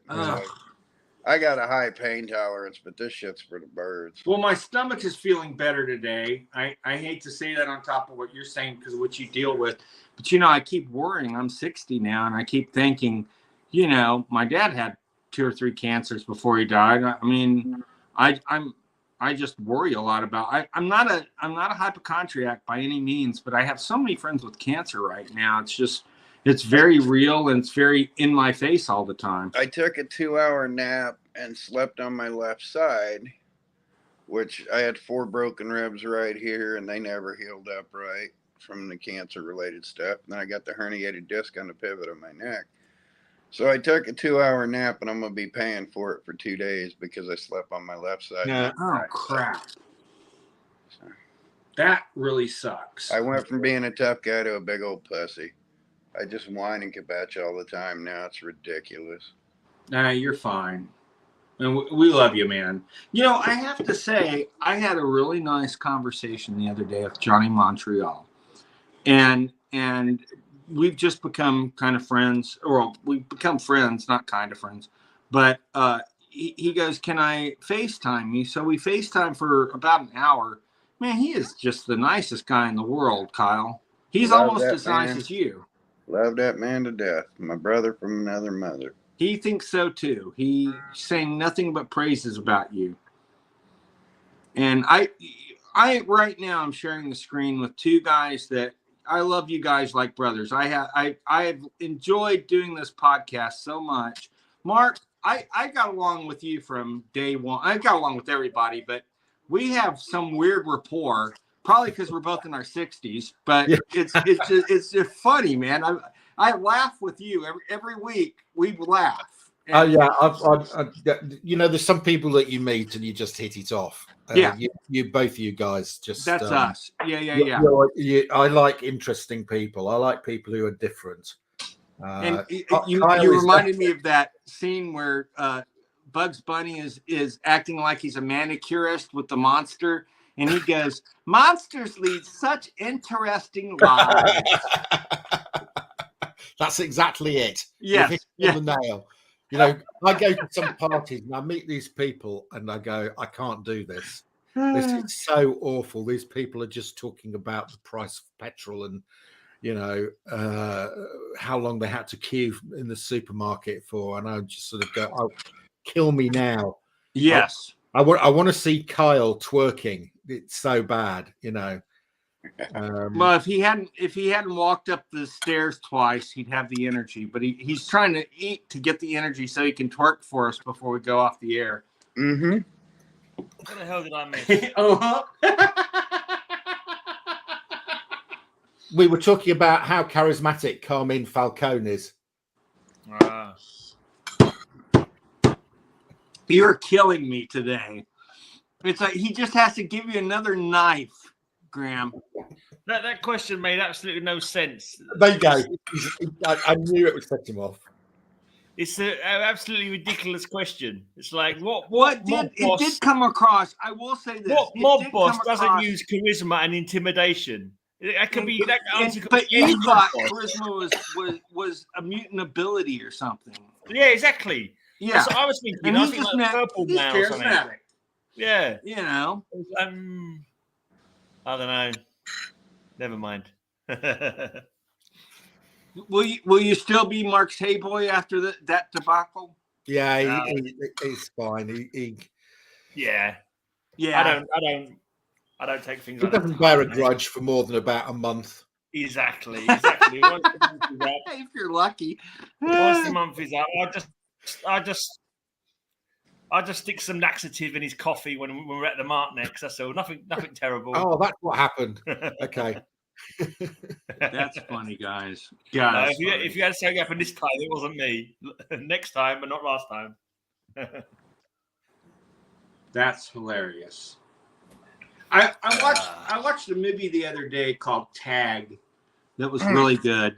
I got a high pain tolerance, but this shit's for the birds. Well, my stomach is feeling better today. I hate to say that on top of what you're saying because of what you deal with. But, I keep worrying. I'm 60 now, and I keep thinking, my dad had 2 or 3 cancers before he died. I mean, I just worry a lot about. I'm not a hypochondriac by any means, but I have so many friends with cancer right now. It's very real, and it's very in my face all the time. I took a 2-hour nap and slept on my left side, which I had 4 broken ribs right here, and they never healed up right from the cancer-related stuff. And then I got the herniated disc on the pivot of my neck. So I took a 2-hour nap, and I'm going to be paying for it for 2 days because I slept on my left side. Yeah. Oh, crap. That really sucks. I went from being a tough guy to a big old pussy. I just whine and kvetch all the time now. It's ridiculous. Nah, you're fine. And we love you, man. I have to say, I had a really nice conversation the other day with Johnny Montreal. And we've just become kind of friends. Well, we've become friends, not kind of friends. But he goes, can I FaceTime you? So we FaceTime for about an hour. Man, he is just the nicest guy in the world, Kyle. He's almost as nice as you. Love that man to death. My brother from another mother. He thinks so too. He's saying nothing but praises about you. And I right now I'm sharing the screen with 2 guys that I love. You guys like brothers. I have enjoyed doing this podcast so much. Mark, I got along with you from day one. I got along with everybody, but we have some weird rapport. Probably because we're both in our 60s, but it's just funny, man. I laugh with you every week. We laugh. And there's some people that you meet and you just hit it off. You both of you guys just. That's us. Yeah. I like interesting people. I like people who are different. And you reminded me of that scene where Bugs Bunny is acting like he's a manicurist with the monster. And he goes, monsters lead such interesting lives. That's exactly it. Yes. On the nail. I go to some parties and I meet these people and I go, I can't do this. This is so awful. These people are just talking about the price of petrol and, how long they had to queue in the supermarket for. And I just sort of go, kill me now. Yes. I want to see Kyle twerking. It's so bad, you know. Well, if he hadn't walked up the stairs twice, he'd have the energy. But he's trying to eat to get the energy so he can twerk for us before we go off the air. Mm-hmm. What the hell did I miss? We were talking about how charismatic Carmine Falcone is. You're killing me today. It's like he just has to give you another knife, Graham. That question made absolutely no sense. There you go. I knew it would set him off. It's an absolutely ridiculous question. It's like what it did come across. I will say this: what mob boss doesn't use charisma and intimidation? That could be that answer. But you thought charisma was a mutant ability or something. Yeah, exactly. Yeah, so I was thinking. And I think like purple he's man or something. charismatic. Yeah, you know. I don't know. Never mind. Will you still be Mark's hey boy after that debacle? Yeah, he's fine. Yeah. I don't take things. He doesn't bear a grudge for more than about a month. Exactly. Once the month is up, if you're lucky. Once the month is up, I just stick some laxative in his coffee when we're at the Mark next. That's all. Nothing terrible. Oh, that's what happened. Okay. That's funny, guys. No, if you had to say it happened this time, it wasn't me. Next time, but not last time. That's hilarious. I watched a movie the other day called Tag. That was really good.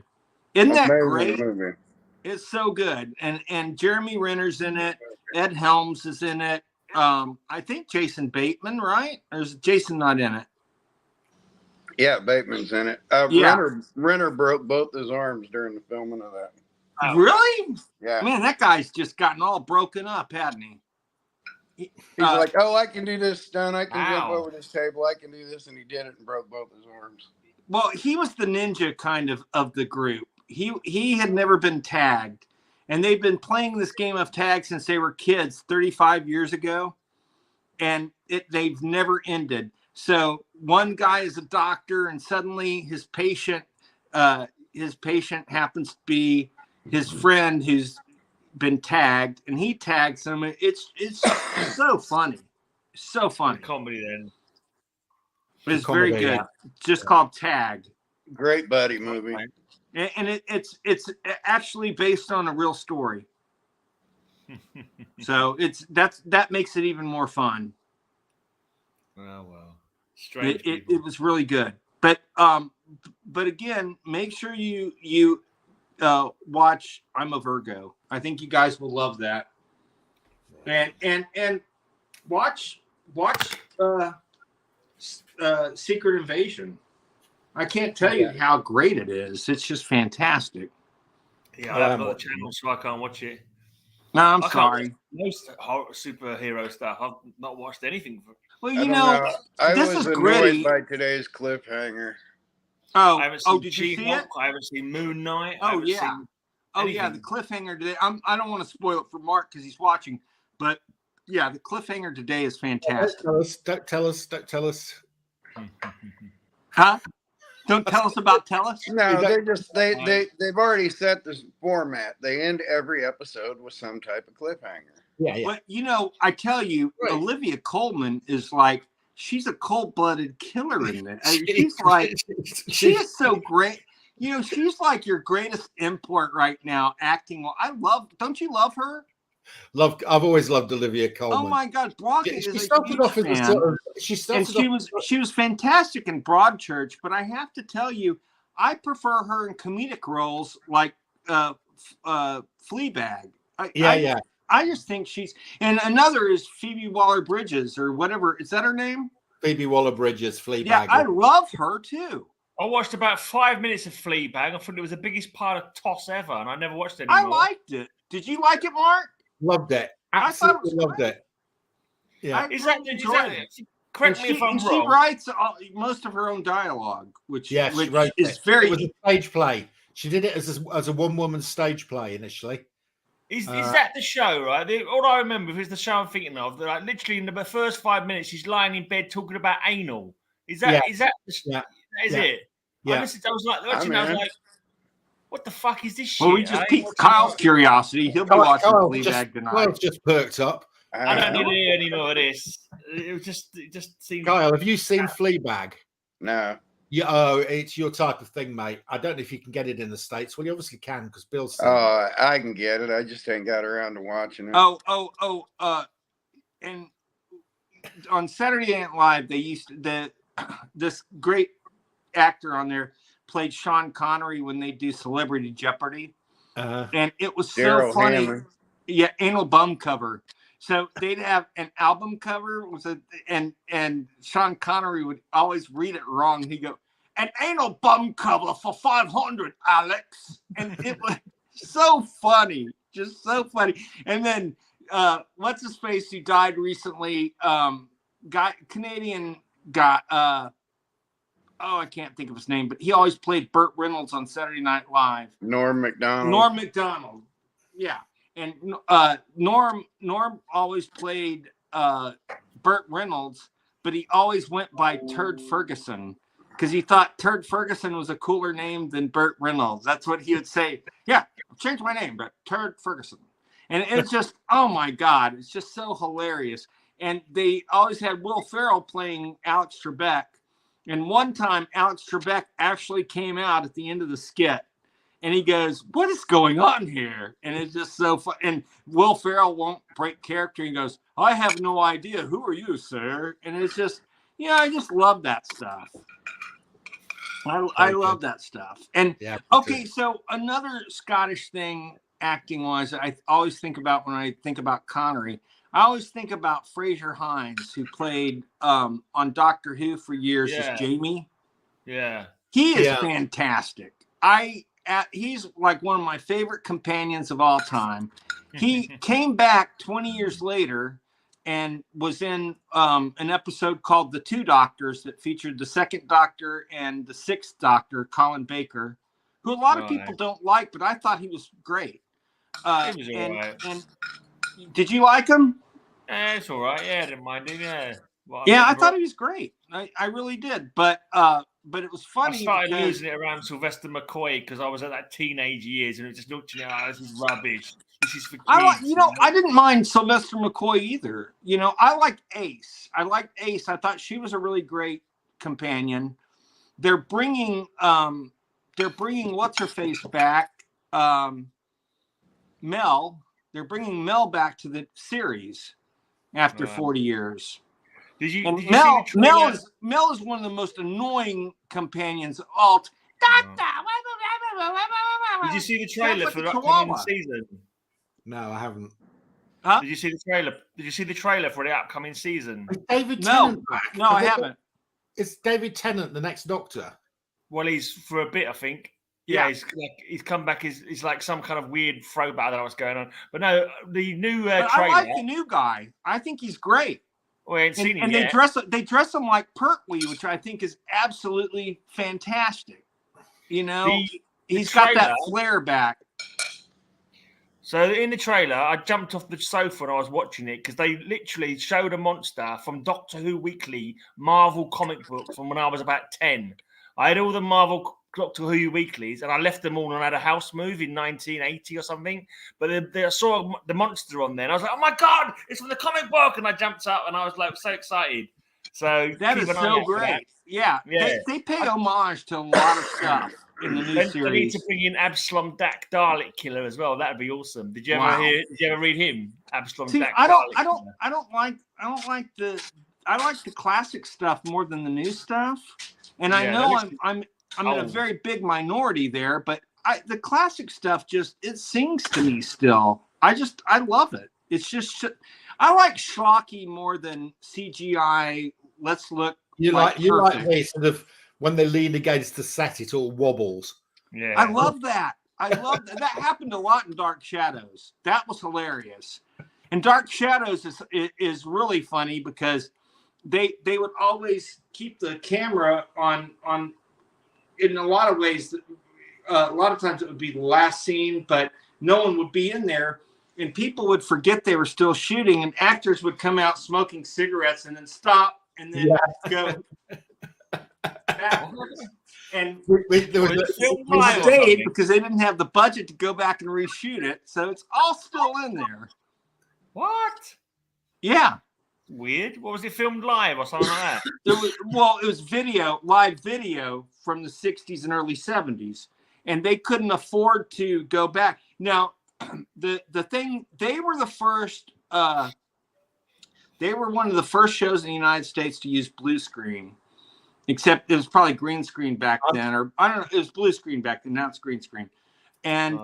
Isn't that great? Movie. It's so good. And Jeremy Renner's in it. Ed Helms is in it. I think Jason Bateman, right? Or is Jason not in it? Yeah, Bateman's in it. Renner broke both his arms during the filming of that. Oh. Really? Yeah. Man, that guy's just gotten all broken up, hadn't he? He's like, oh, I can do this stunt. I can jump over this table. I can do this. And he did it and broke both his arms. Well, he was the ninja kind of the group. He had never been tagged. And they've been playing this game of tag since they were kids 35 years ago. And they've never ended. So one guy is a doctor, and suddenly his patient happens to be his friend who's been tagged, and he tags him. It's so funny, so funny. Comedy then. It's very good. Yeah. It's just called Tag. Great buddy movie, and it's actually based on a real story. So that makes it even more fun. Oh well. It was really good, but again, make sure you watch I'm a Virgo. I think you guys will love that, and watch Secret Invasion. I can't tell you how great it is. It's just fantastic. Yeah, I haven't got the channel, so I can't watch it. No, I'm sorry. Most superhero stuff, I've not watched anything. Well, you know, this is gritty. By today's cliffhanger. I haven't seen did you see it? I haven't seen Moon Knight. Oh yeah. The cliffhanger today. I don't want to spoil it for Mark because he's watching, but yeah, the cliffhanger today is fantastic. Don't tell us. Huh? Don't tell us about Tellus? No, they've already set this format. They end every episode with some type of cliffhanger. Yeah. But you know, I tell you, right. Olivia Coleman is like, she's a cold-blooded killer in it. She is so great. You know, she's like your greatest import right now, acting well. Don't you love her? I've always loved Olivia Coleman. Oh my God, she was fantastic in Broadchurch, but I have to tell you, I prefer her in comedic roles like Fleabag. I just think and another is Phoebe Waller-Bridges or whatever. Is that her name? Phoebe Waller-Bridges, Fleabag. Yeah, I love her too. I watched about 5 minutes of Fleabag. I thought it was the biggest part of Toss ever, and I never watched it anymore. I liked it. Did you like it, Mark? Loved it. Absolutely loved it. Yeah. Correct me if I'm wrong. She writes most of her own dialogue, which is very. It was a stage play. She did it as a one-woman stage play initially. Is that the show, right? All I remember is the show I'm thinking of. Like literally in the first 5 minutes, he's lying in bed talking about anal. Is that it? Yeah. I was like, what the fuck is this shit? Well, we just piqued Kyle's curiosity. He'll be watching Fleabag tonight. Kyle's just perked up. I don't need to hear any more of this. It just seems. Kyle, have you seen Fleabag? No. Yeah, it's your type of thing, mate. I don't know if you can get it in the States. Well, you obviously can because Bill's. I can get it. I just ain't got around to watching it. And on Saturday Night Live, they used this great actor on there played Sean Connery when they do Celebrity Jeopardy, and it was so funny. Hammond. Yeah, anal bum cover. So they'd have an album cover and Sean Connery would always read it wrong. He'd go, "An anal bum cover for 500, Alex," and it was so funny, just so funny. And then what's his face who died recently? Canadian guy. I can't think of his name, but he always played Burt Reynolds on Saturday Night Live. Norm Macdonald. Norm Macdonald. Yeah. And Norm always played Burt Reynolds, but he always went by Turd Ferguson because he thought Turd Ferguson was a cooler name than Burt Reynolds. That's what he would say. Yeah, change my name, but Turd Ferguson. And it's just, oh my God, it's just so hilarious. And they always had Will Ferrell playing Alex Trebek. And one time, Alex Trebek actually came out at the end of the skit. And he goes, "What is going on here?" And it's just so fun. And Will Ferrell won't break character. He goes, "I have no idea. Who are you, sir?" And it's just, I just love that stuff. I love that stuff. And okay, so another Scottish thing, acting-wise, I always think about when I think about Connery. I always think about Fraser Hines, who played on Doctor Who for years as Jamie. Yeah, he is fantastic. He's like one of my favorite companions of all time. He came back 20 years later and was in an episode called The Two Doctors that featured the second Doctor and the sixth Doctor, Colin Baker, who a lot of people don't like, but I thought he was great. He was all right. And did you like him? It's all right. Yeah, I didn't mind him. Yeah. Well, I thought he was great. I really did. But it was funny. I started losing it around Sylvester McCoy because I was at that teenage years and it just looked at me, this is rubbish. This is for kids. I didn't mind Sylvester McCoy either. I liked Ace. I thought she was a really great companion. They're bringing what's her face back, Mel. They're bringing Mel back to the series after 40 years. Did you Mel is one of the most annoying companions of all. Did you see the trailer for the upcoming season? No, I haven't. Huh? Did you see the trailer? Did you see the trailer for the upcoming season? Is David Tennant back? No, I haven't. Is David Tennant the next Doctor? Well, he's for a bit, I think. Yeah, he's come back. He's like some kind of weird throwback. I don't know what's going on. But no, the new trailer. I like the new guy. I think he's great. We ain't seen him and yet. They dress him like Pertwee, which I think is absolutely fantastic. He's got that flair back. So in the trailer, I jumped off the sofa and I was watching it because they literally showed a monster from Doctor Who Weekly Marvel comic book from when I was about 10. I had all the Marvel Doctor Who weeklies and I left them all and I had a house move in 1980 or something. But I saw the monster on there and I was like, oh my God, it's from the comic book. And I jumped up and I was like so excited. So that is so great. Yeah. They pay homage to a lot of stuff in the new series. They need to bring in Absalom Dak Dalek Killer as well. That'd be awesome. Did you ever read him? Absalom Dak. I like the classic stuff more than the new stuff. And I know I'm in a very big minority there, but the classic stuff it sings to me still. I love it. It's just I like schlocky more than CGI. Let's look. You like the sort of when they lean against the set, it all wobbles. Yeah, I love that. That happened a lot in Dark Shadows. That was hilarious. And Dark Shadows is really funny because they would always keep the camera on in a lot of ways. A lot of times it would be the last scene, but no one would be in there. and people would forget they were still shooting, and actors would come out smoking cigarettes and then stop and then go backwards. And There was it stayed because they didn't have the budget to go back and reshoot it, so it's all still in there. What? Yeah. Weird. What was it filmed live or something like that? It was live video from the 60s and early 70s, and they couldn't afford to go back. Now, the thing, they were one of the first shows in the United States to use blue screen, except it was probably green screen back then, or I don't know, it was blue screen back then, now it's green screen. And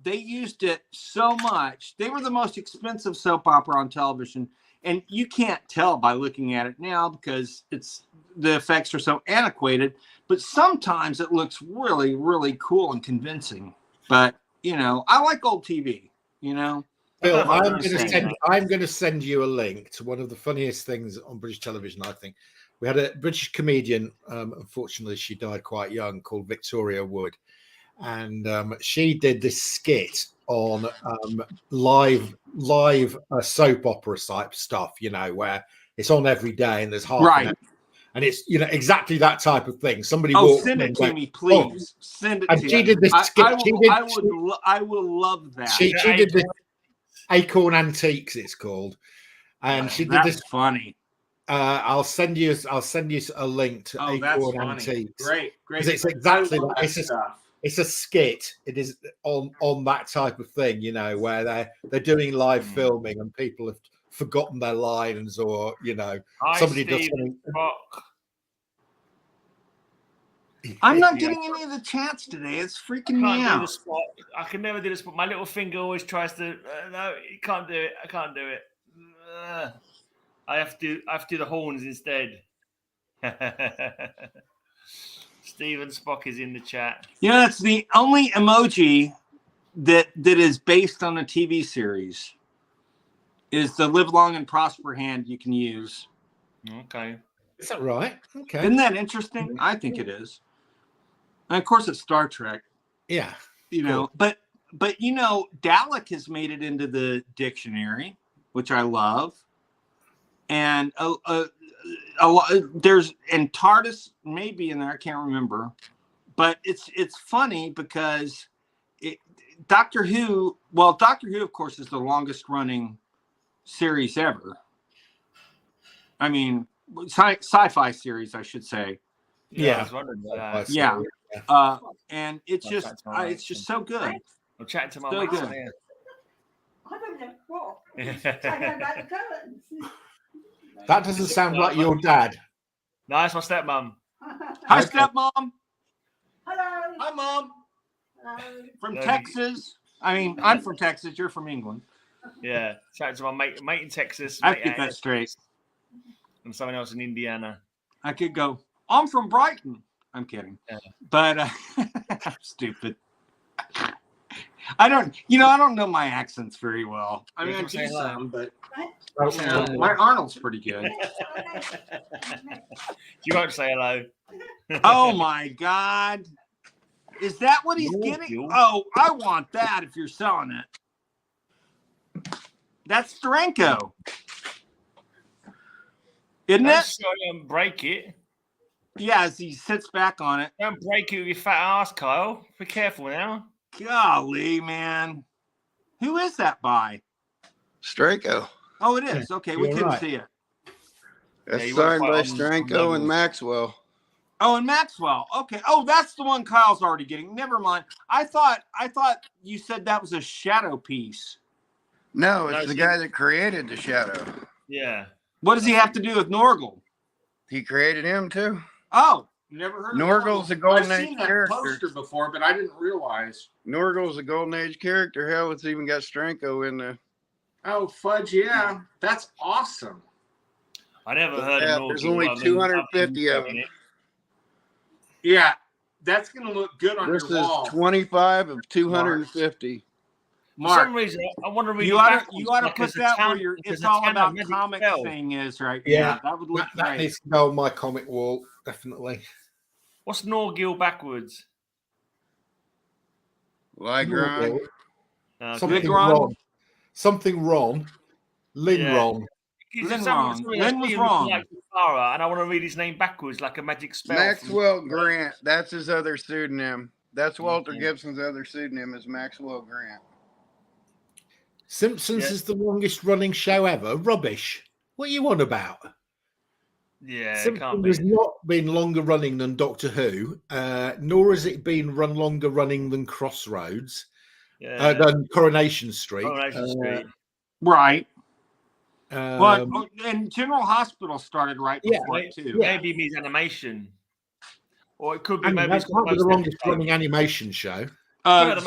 they used it so much. They were the most expensive soap opera on television. And you can't tell by looking at it now because the effects are so antiquated. But sometimes it looks really, really cool and convincing. But, I like old TV, Bill, I'm going to send you a link to one of the funniest things on British television, I think. We had a British comedian, unfortunately, she died quite young, called Victoria Wood. And she did this skit on live soap opera type stuff, where it's on every day and there's half an hour. And it's exactly that type of thing. Somebody send it to me, please. Send it to me. And she did this skit. I will love that. She did this Acorn Antiques, it's called, and she did this. Funny. I'll send you a link to Acorn Antiques. Great. It's exactly that. It's a skit. It is on that type of thing, where they're doing live filming and people have forgotten their lines, or somebody does something. I'm not getting any of the chats today. It's freaking me out. I can never do this, but my little finger always tries to. No, you can't do it. I can't do it. I have to do the horns instead. Steven Spock is in the chat. It's the only emoji that is based on a TV series. Is the live long and prosper hand you can use. Okay. Is that right? Okay. Isn't that interesting? I think it is. And of course it's Star Trek. Yeah. Cool. But Dalek has made it into the dictionary, which I love. And there's TARDIS maybe in there, I can't remember, but it's funny because Doctor Who of course is the longest running series ever. I mean, sci-fi series, I should say. Yeah. And it's just so good. I'm chatting to my so mate. good. I don't know what. Talking about the curtains. That doesn't sound like your dad. No, it's my stepmom. Hi, stepmom. Hello. Hi, Mom. Hello. From Texas. I mean, I'm from Texas. You're from England. Yeah. Shout out to my mate in Texas. I keep that straight. And someone else in Indiana. I could go, I'm from Brighton. I'm kidding. Yeah. But I'm stupid. I don't know my accents very well. I mean, I do some, but my Arnold's pretty good. You won't say hello. Oh my God. Is that what he's getting? Oh, I want that if you're selling it. That's Stranko. Isn't it? Don't break it. Yeah, as he sits back on it. Don't break it with your fat ass, Kyle. Be careful now. Golly, man. Who is that by? Stranko. Oh, it is. Okay, we couldn't see it. That's signed by Stranko and Maxwell. Oh, and Maxwell. Okay. Oh, that's the one Kyle's already getting. Never mind. I thought you said that was a shadow piece. No, it's the guy that created the shadow. Yeah. What does he have to do with Norgal? He created him too. Oh, never heard of Norgal's a Golden I've Age seen that character. poster before, but I didn't realize. Norgal's a Golden Age character. Hell, it's even got Stranko in there. Oh, fudge, yeah. That's awesome. I never heard of Norgal. There's only 250 of them. Yeah, that's going to look good on your wall. This is 25 of 250. Mark, for some reason, I want to read you ought to put that where your It's All About Comic thing is right. Yeah, that would look that great. needs to go on my comic wall, definitely. What's Norgal backwards? Ligron. Something wrong. something Ron, Lynn Yeah. Ron. Lynn was wrong. Like Farah, and I want to read his name backwards like a magic spell. Maxwell Grant. That's his other pseudonym. That's Walter Gibson's other pseudonym is Maxwell Grant. Simpsons is the longest running show ever. Rubbish. What are you on about? Yeah, Simpsons it can't be. has not been longer running than Doctor Who, nor has it been longer running than Crossroads, than Coronation Street. Coronation Street. Right. But and General Hospital started right before it too. Maybe it means animation, or it could be maybe that's not the longest running animation show.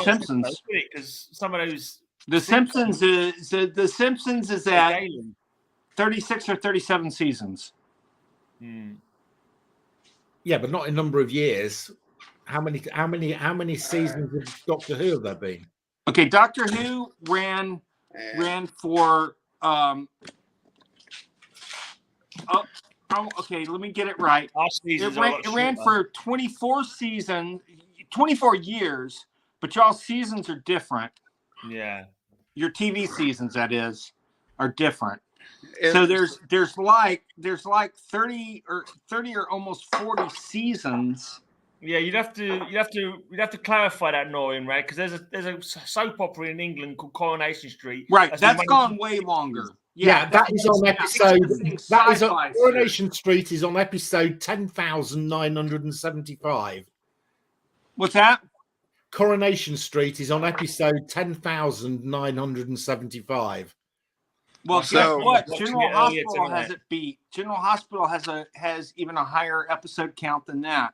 Simpsons, because some of those. The Simpsons is at 36 or 37 seasons. Yeah, but not in number of years. How many seasons of Doctor Who have there been? Okay, Doctor Who ran for okay, let me get it right. It ran for 24 seasons, 24 years, but y'all's seasons are different. Yeah. Your TV seasons, that is, are different. So there's like 30 or almost 40 seasons. Yeah, you'd have to clarify that, Noreen, right? Because there's a soap opera in England called Coronation Street. Right, that's gone way longer. Yeah, that is on episode. Coronation Street is on episode 10,975. What's that? Coronation Street is on episode 10,975. Well, guess what? General Hospital has it beat. General Hospital has even a higher episode count than that.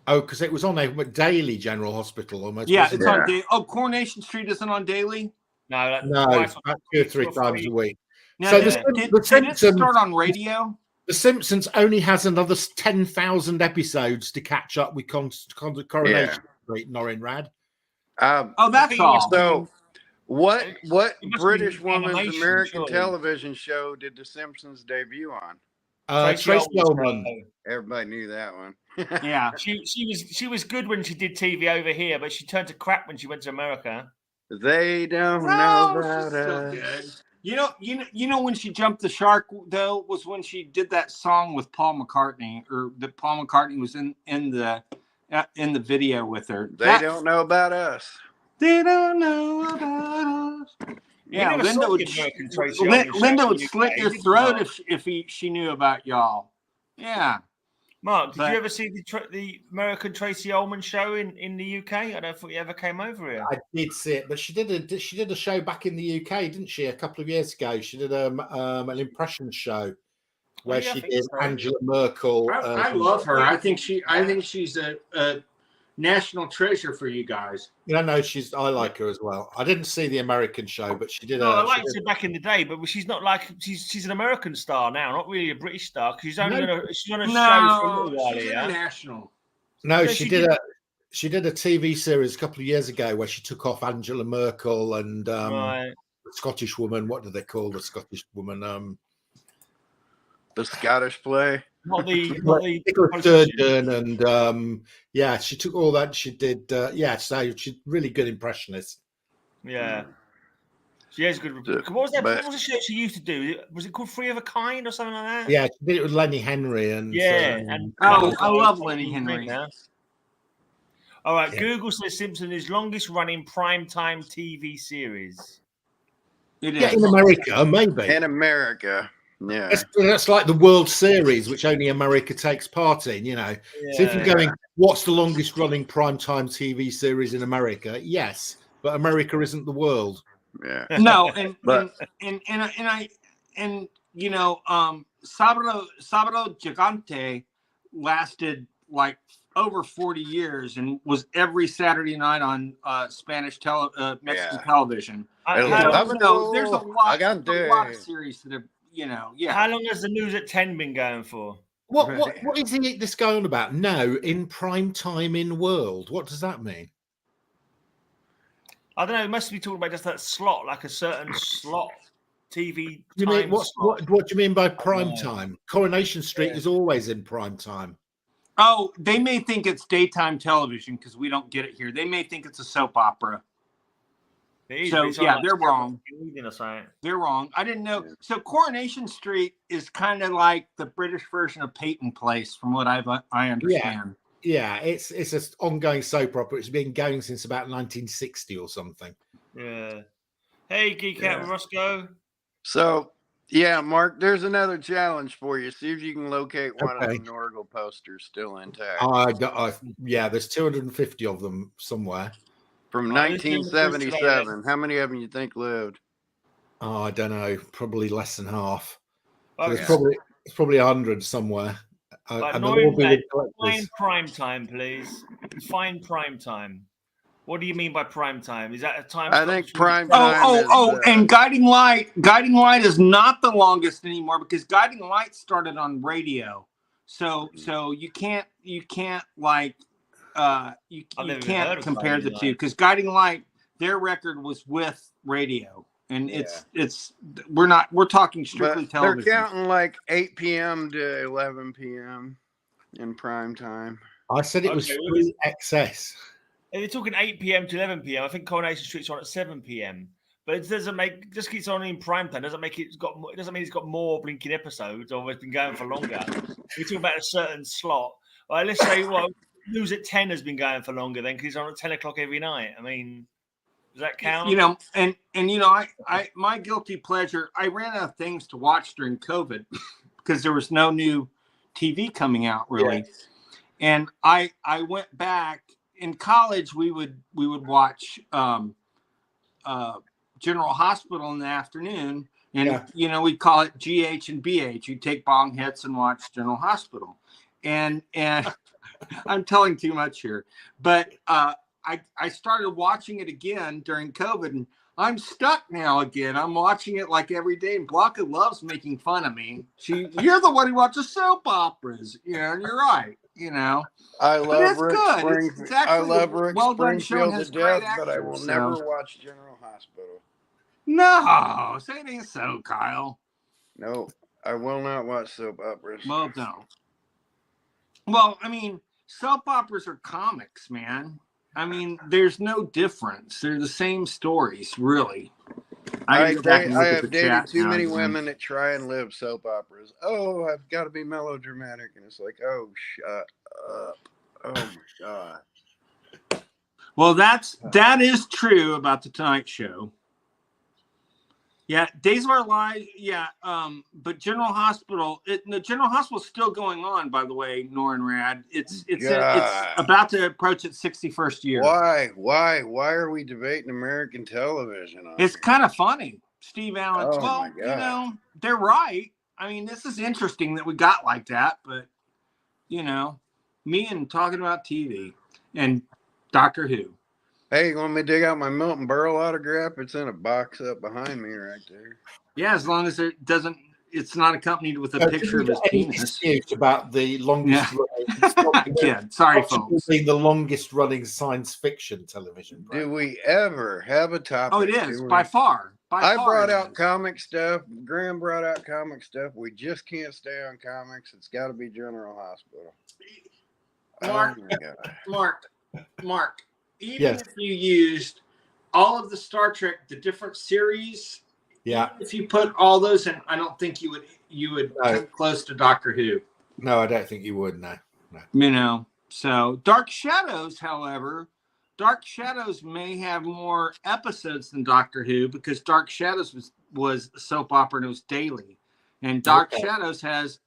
Oh, because it was on a daily General Hospital almost. Yeah, it's on daily. Oh, Coronation Street isn't on daily? No, it's about 2 or 3 times a week. Now, so did it start on radio? The Simpsons only has another 10,000 episodes to catch up with Coronation Street, Norrin Rad. That's all. So, what British woman's American television show did The Simpsons debut on? Tracy Ullman. Everybody knew that one. Yeah, she was good when she did TV over here, but she turned to crap when she went to America. They don't know about us. You know when she jumped the shark though was when she did that song with Paul McCartney, or that Paul McCartney was in the video with her. They don't know about us. They don't know about us. Yeah, Linda would slit your throat if she knew about y'all. Yeah. Mark, did you ever see the American Tracy Ullman show in the UK? I don't think you ever came over here. I did see it, but she did a show back in the UK, didn't she? A couple of years ago, she did an impression show where she did Angela Merkel. I love her. I think she's a national treasure for you guys. No, I like her as well. I didn't see the American show, but she did. I liked her back in the day, but she's not like she's an American star now, not really a British star. Because she's only she's on a show for a little while. She's international. No, she did a TV series a couple of years ago where she took off Angela Merkel and the Scottish woman. What do they call the Scottish woman? The Scottish play. Not the Sturgeon, and she took all that. She did, so she's really good impressionist. Yeah, she is good. What was that? What was the show she used to do? Was it called Three of a Kind or something like that? Yeah, she did it with Lenny Henry, and I love Lenny Henry. All right, Google says Simpson is longest running primetime TV series. It is. Yeah, in America, maybe. In America. Yeah, that's like the World Series, which only America takes part in. So if you're going, what's the longest running primetime TV series in America? Yes, but America isn't the world. Yeah, no, Sabado Gigante lasted like over 40 years and was every Saturday night on Spanish Mexican television. There's a lot of series that have. How long has the News at 10 been going for? What is this going on about? No, in prime time in world. What does that mean? I don't know. It must be talking about just that slot, like a certain slot TV. What do you mean by prime time? Coronation Street is always in prime time. Oh, they may think it's daytime television because we don't get it here. They may think it's a soap opera. So yeah, they're wrong. Or they're wrong. I didn't know. So Coronation Street is kind of like the British version of Peyton Place, from what I understand. Yeah, it's an ongoing soap opera. It's been going since about 1960 or something. Yeah. Hey, Geek Out with Roscoe. So, yeah, Mark, there's another challenge for you. See if you can locate one of the Norgal posters still intact. Yeah, there's 250 of them somewhere. From 1977. How many of them you think lived? Oh, I don't know. Probably less than half. So Okay. It's probably 100 somewhere. Find prime time, please. Find prime time. What do you mean by prime time? Is that a time? I think prime time. And Guiding Light. Guiding Light is not the longest anymore because Guiding Light started on radio. So you can't like you can't compare the two because Guiding Light, their record was with radio, and we're talking strictly television. They're counting like 8 p.m. to 11 p.m. in prime time. I said it was free excess. If you're talking 8 p.m. to 11 p.m., I think Coronation Street's on at 7 p.m. But it doesn't make just keeps on in prime time. Doesn't mean it's got more blinking episodes or it's been going for longer. We're talking about a certain slot. Well, let's say News at 10 has been going for longer then because it's on at 10 o'clock every night. I mean, does that count? I my guilty pleasure. I ran out of things to watch during COVID because there was no new TV coming out really, and I went back. In college, we would watch General Hospital in the afternoon, and we'd call it GH and BH. You'd take bong hits and watch General Hospital, and I'm telling too much here, but I started watching it again during COVID, and I'm stuck now again. I'm watching it like every day, and Blanca loves making fun of me. You're the one who watches soap operas, and you're right. I love Rick Springfield. It's actually I love Rick Springfield to death, but I will never watch General Hospital. No, say it ain't so, Kyle. No, I will not watch soap operas. Well, no. Well, I mean, soap operas are comics, man. I mean, there's no difference. They're the same stories, really. I have dated too many women that try and live soap operas. Oh, I've got to be melodramatic. And it's like, oh, shut up. Oh, my God. Well, that is true about the Tonight Show. Yeah, Days of Our Lives, but General Hospital, the General Hospital is still going on, by the way, Nor and Rad. It's about to approach its 61st year. Why are we debating American television? It's kind of funny, Steve Allen. Oh, well, my God. they're right. I mean, this is interesting that we got like that, but me and talking about TV and Doctor Who. Hey, you want me to dig out my Milton Berle autograph? It's in a box up behind me right there. Yeah, as long as it's not accompanied with a picture of his penis. About the longest again, sorry, folks. Being the longest running science fiction television program. Do we ever have a topic? Oh, it is by far. I brought out comic stuff. Graham brought out comic stuff. We just can't stay on comics. It's got to be General Hospital. Mark. Even if you used all of the Star Trek, the different series, if you put all those in, I don't think you would come close to Doctor Who. No, I don't think you would. No. So Dark Shadows, however, may have more episodes than Doctor Who because Dark Shadows was a soap opera and it was daily, and Dark Shadows has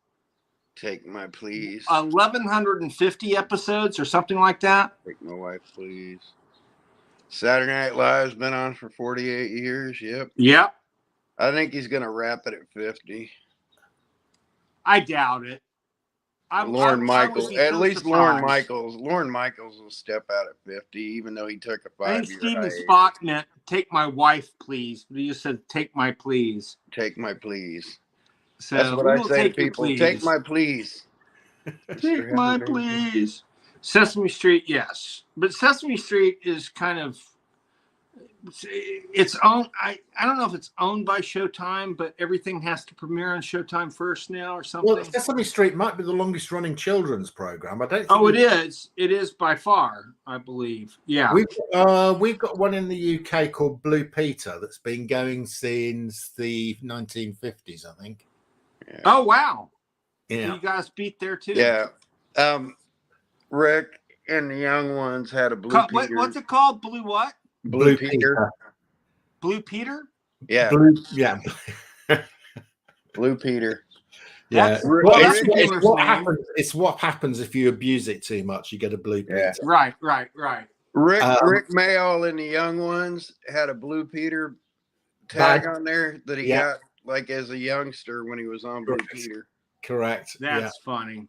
Take My Please 1,150 episodes or something like that. Take My Wife Please. Saturday Night Live's been on for 48 years. Yep. I think he's going to wrap it at 50. I doubt it. Lorne Michaels. At least Lorne Michaels will step out at 50, even though he took a 5-year I think Steven Spock meant take my wife, please. But he just said take my please. Take my please. So that's what I say to people. Take my please. Take my please. Sesame Street, yes. But Sesame Street is kind of it's owned. I don't know if it's owned by Showtime, but everything has to premiere on Showtime first now or something. Well, Sesame Street might be the longest running children's program. I don't think Oh, it is. It is by far, I believe. Yeah. We've got one in the UK called Blue Peter that's been going since the 1950s, I think. Yeah. Oh, wow. Yeah. You guys beat there too. Yeah. Rick and the young ones had a Blue Peter. What's it called? Blue what? Blue Peter. Blue Peter? Yeah. Yeah. Blue Peter. Yeah. Well, that's it's what happens if you abuse it too much. You get a Blue Peter. Yeah. Right. Rick Mayall and the young ones had a Blue Peter tag on there that he got like as a youngster when he was on Blue Peter. Correct. That's funny.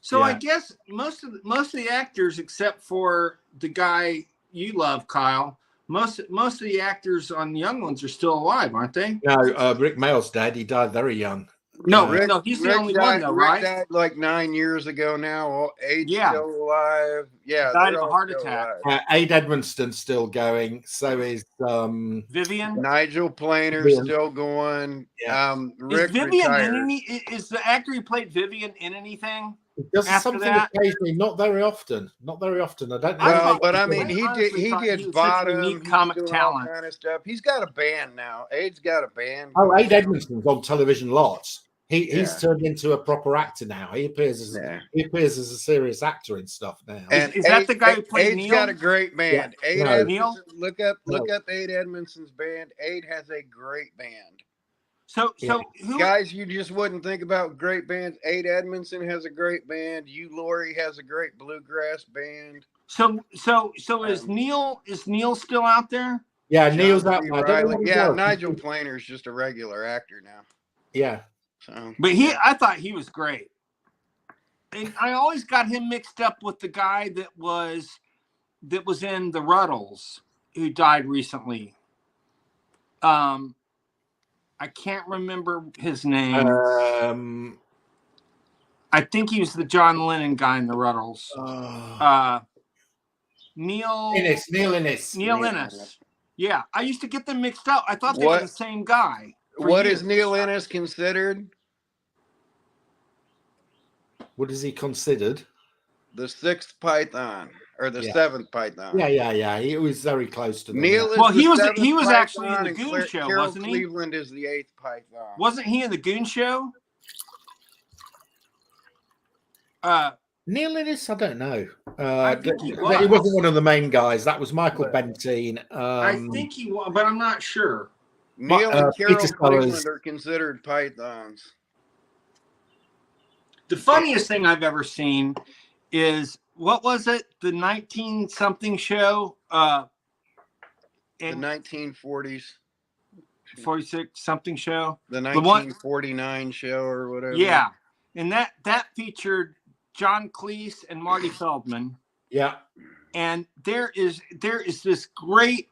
So I guess most of the actors, except for the guy you love, Kyle, most of the actors on the young ones are still alive, aren't they? No, Rick Mayall's dead. He died very young. No, he's the only one though, right? Rick died like 9 years ago now. Aid's still alive. Yeah, died of a heart attack. Aid Edmonston's still going. So is Vivian. Nigel Planer's still going. Yeah. Rick is Vivian retired. is the actor who played Vivian in anything? He does something occasionally, not very often. I don't know. Well, but I mean, he did Bottom, comic talent kind of stuff. He's got a band now. Aid's got a band. Oh, Aid Edmonston's on television lots. He's turned into a proper actor now. He appears as a serious actor and stuff now. And is that the guy who played Aid's Neil? got a great band. Yeah. Aid Edmonston, look up Aid Edmonston's band. Aid has a great band. So who, guys, you just wouldn't think about great bands. Aid Edmonston has a great band. Hugh Laurie has a great bluegrass band. So is Neil still out there? Yeah, Neil's out there. Nigel Planer's just a regular actor now. Yeah. So, but I thought he was great. And I always got him mixed up with the guy that was in the Ruddles, who died recently. I can't remember his name. I think he was the John Lennon guy in the Ruddles. Neil Innes. Yeah, I used to get them mixed up. I thought they were the same guy. What is Neil Innes considered? What is he considered? The sixth Python or the seventh Python? Yeah. He was very close to them. Neil he was actually in the Goon Show, wasn't he? Cleveland is the eighth Python. Wasn't he in the Goon Show? Neil Innes, I don't know. I think he wasn't one of the main guys. That was Michael Bentine. I think he was, but I'm not sure. Neil and Carol Cleveland are considered Pythons. The funniest thing I've ever seen is, what was it? The 19-something show? The 1940s. 46-something show? The 1949 show or whatever. Yeah. And that featured John Cleese and Marty Feldman. Yeah. And there is this great,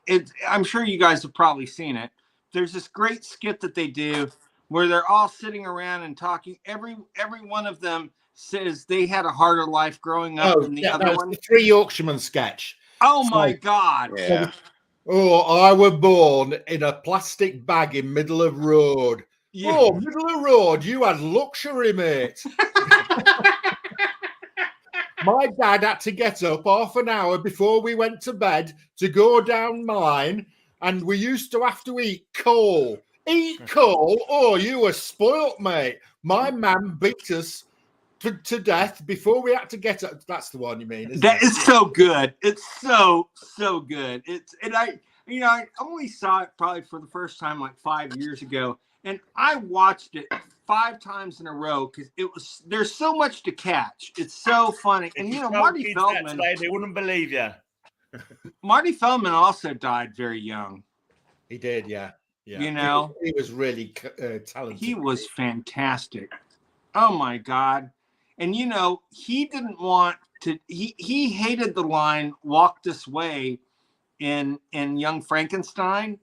I'm sure you guys have probably seen it. There's this great skit that they do where they're all sitting around and talking. Every one of them says they had a harder life growing up than the other one. The Three Yorkshiremen sketch. Oh my God. Yeah. I were born in a plastic bag in middle of road. Yeah. Oh, middle of road, you had luxury, mate. My dad had to get up half an hour before we went to bed to go down mine, and we used to have to eat coal. Eat coal? Oh, you were spoilt, mate. My man beat us to death before we had to get up. That's the one you mean, isn't that it? is so good. It's so good. I only saw it probably for the first time like 5 years ago, and I watched it 5 times in a row because there's so much to catch. It's so funny. And Marty Feldman, they wouldn't believe you. Marty Feldman also died very young. He did, yeah. You know, he was really talented. He was fantastic. Oh my God. And he didn't want to, he hated the line "walk this way" in Young Frankenstein.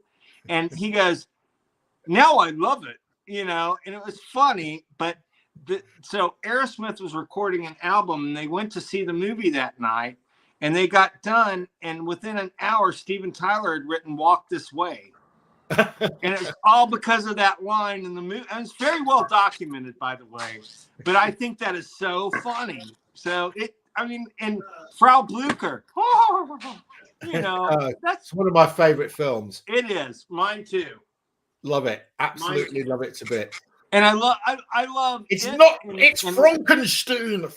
And he goes, "Now I love it," and it was funny. But so Aerosmith was recording an album and they went to see the movie that night. and they got done, and within an hour, Steven Tyler had written "Walk This Way." And it's all because of that line in the movie. And it's very well documented, by the way. But I think that is so funny. So and Frau Blucher, that's one of my favorite films. It is mine too. Love it, absolutely love it to bits. And I love. It's It's Frankenstein.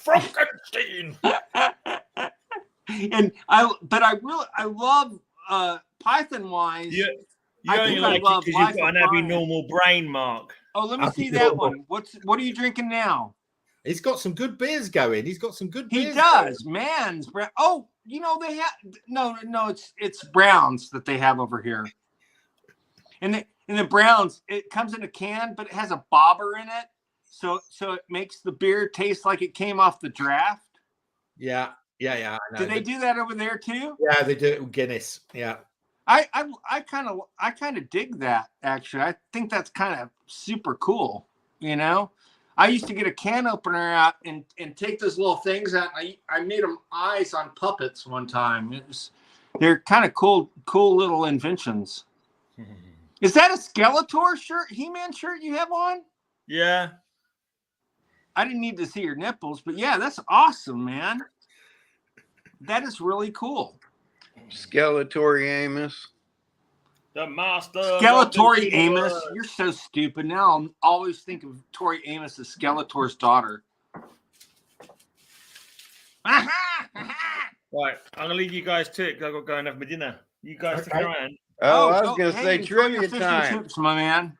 And I love Python wise. You only like it because you've got an abnormal brain, Mark. Oh, let me see that one. What are you drinking now? He's got some good beers going. He does. Man's brown. Oh, they have no. It's Browns that they have over here. And the Browns, it comes in a can, but it has a bobber in it, so it makes the beer taste like it came off the draft. Yeah. I know. Do they do that over there too? Yeah, they do it with Guinness. Yeah. I kind of dig that, actually. I think that's kind of super cool. I used to get a can opener out and take those little things out. I made them eyes on puppets one time. They're kind of cool little inventions. Is that a Skeletor shirt, He-Man shirt you have on? Yeah. I didn't need to see your nipples, but yeah, that's awesome, man. That is really cool. Skeletor Amos. The master. Skeletor Amos. You're so stupid. Now I'll always think of Tori Amos as Skeletor's daughter. Right, I'm going to leave you guys to it because I've got to go and have my dinner. You guys stick around. Oh, I was going to say trivia time. Chips, my man.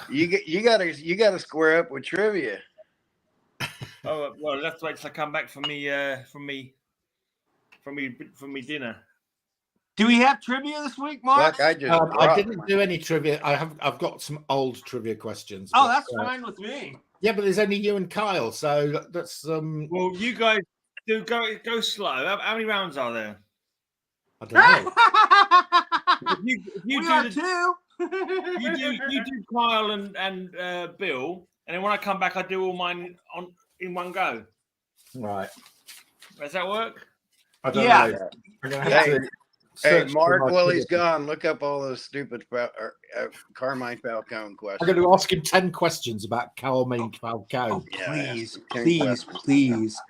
You gotta square up with trivia. Oh well, I'll have to wait till I come back from me dinner. Do we have trivia this week, Mark? Look, I didn't do any trivia. I've got some old trivia questions. Oh, that's fine with me. Yeah, but there's only you and Kyle, so that's Well, you guys do go slow. How many rounds are there? I don't know. You do Kyle and Bill, and then when I come back, I do all mine in one go. Right. Does that work? I don't know. I'm gonna have to Hey, Mark, while he's gone, look up all those stupid Carmine Falcone questions. I'm going to ask him 10 questions about Carmine Falcone. Oh, please.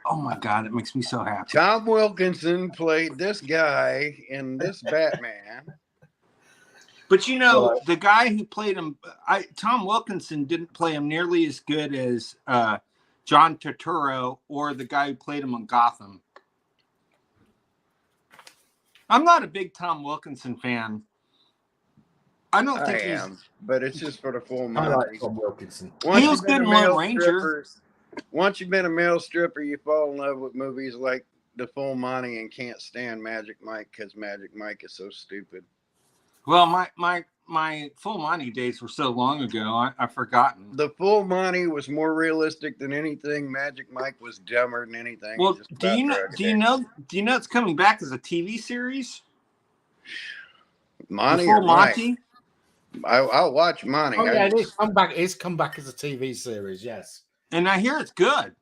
Oh, my God. It makes me so happy. Tom Wilkinson played this guy in this Batman. But, the guy who played him, Tom Wilkinson didn't play him nearly as good as John Turturro or the guy who played him on Gotham. I'm not a big Tom Wilkinson fan. I don't think he's... but it's just for the full money. I like Tom Wilkinson. He was good in Lone Ranger. Once you've been a male stripper, you fall in love with movies like The Full Monty and can't stand Magic Mike because Magic Mike is so stupid. Well, my Full Monty days were so long ago, I've forgotten. The Full Monty was more realistic than anything. Magic Mike was dumber than anything. Well, do you know it's coming back as a TV series? Monty Full Monty? I'll watch Monty. Oh yeah, it's come back as a TV series, yes. And I hear it's good.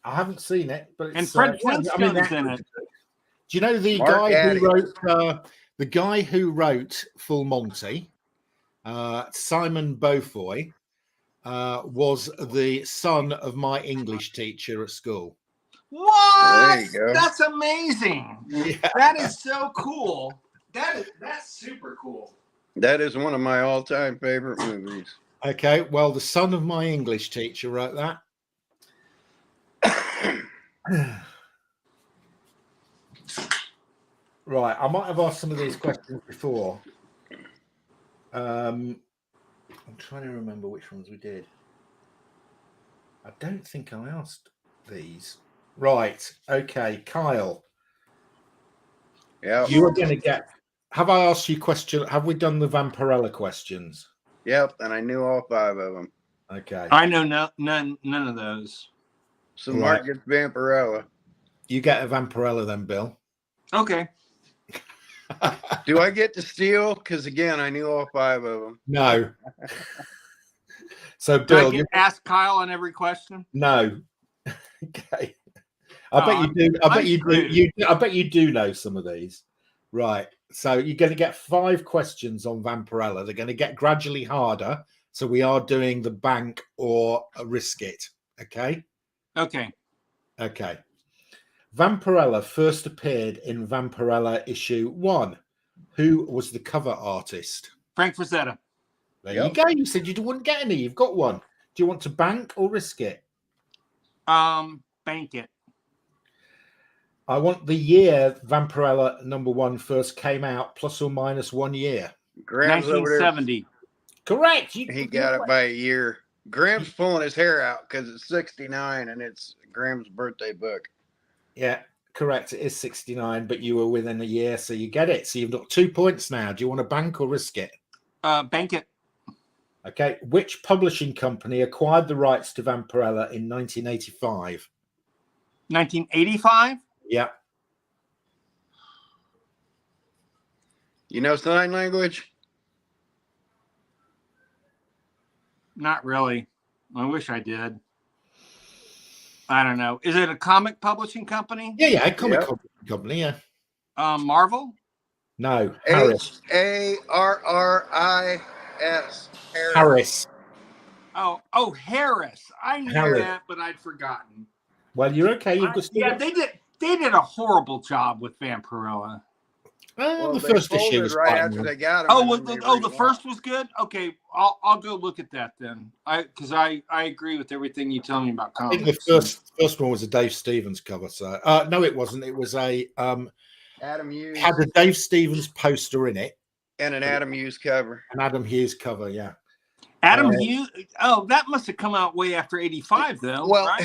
I haven't seen it, but it's, and Fred Flintstone's in it. Do you know the guy who wrote Full Monty? Simon Beaufoy was the son of my English teacher at school. What? There you go. That's amazing. Yeah. That is so cool. That's super cool. That is one of my all-time favorite movies. Okay, well, the son of my English teacher wrote that. Right, I might have asked some of these questions before. I'm trying to remember which ones we did. I don't think I asked these. Right, okay, Kyle. Yeah. You are going to get... Have I asked you question? Have we done the Vampirella questions? Yep, and I knew all 5 of them. Okay. I know none of those. So Mark gets Vampirella. You get a Vampirella then, Bill. Okay. Do I get to steal? Because again, I knew all 5 of them. No. So, Bill, ask Kyle on every question. No. Okay. I bet you do. I bet you do. screwed. I bet you do know some of these. Right. So you're going to get 5 questions on Vampirella. They're going to get gradually harder. So we are doing the bank or risk it. Okay. Okay. Okay. Vampirella first appeared in Vampirella issue 1. Who was the cover artist? Frank Frazetta. There you go. You said you wouldn't get any. You've got one. Do you want to bank or risk it? Bank it. I want the year Vampirella #1 first came out, plus or minus 1 year. Graham's over there. 1970. Correct. He got it by a year. Graham's pulling his hair out because it's 69 and it's Graham's birthday book. Yeah, correct. It is 69, but you were within a year, so you get it. So you've got 2 points now. Do you want to bank or risk it? Bank it. Okay. Which publishing company acquired the rights to Vampirella in 1985? 1985? Yeah. You know sign language? Not really. I wish I did. I don't know. Is it a comic publishing company? Yeah, comic company, yeah. Marvel? No, Harris. Harris. Harris. Oh, Harris. I knew Harris. that, but I'd forgotten. Well, you're okay. You've got Yeah, they did a horrible job with Vampirella. Well, the first issue was right fine. after they got him. The first was good. Okay, I'll go look at that then. Because I agree with everything you tell me about I comics. think the first one was a Dave Stevens cover. So no, it wasn't. It was a Adam Hughes had a Dave Stevens poster in it and an Adam Hughes cover. An Adam Hughes cover, yeah. Adam Hughes. Oh, that must have come out way after '85, though. Well, right?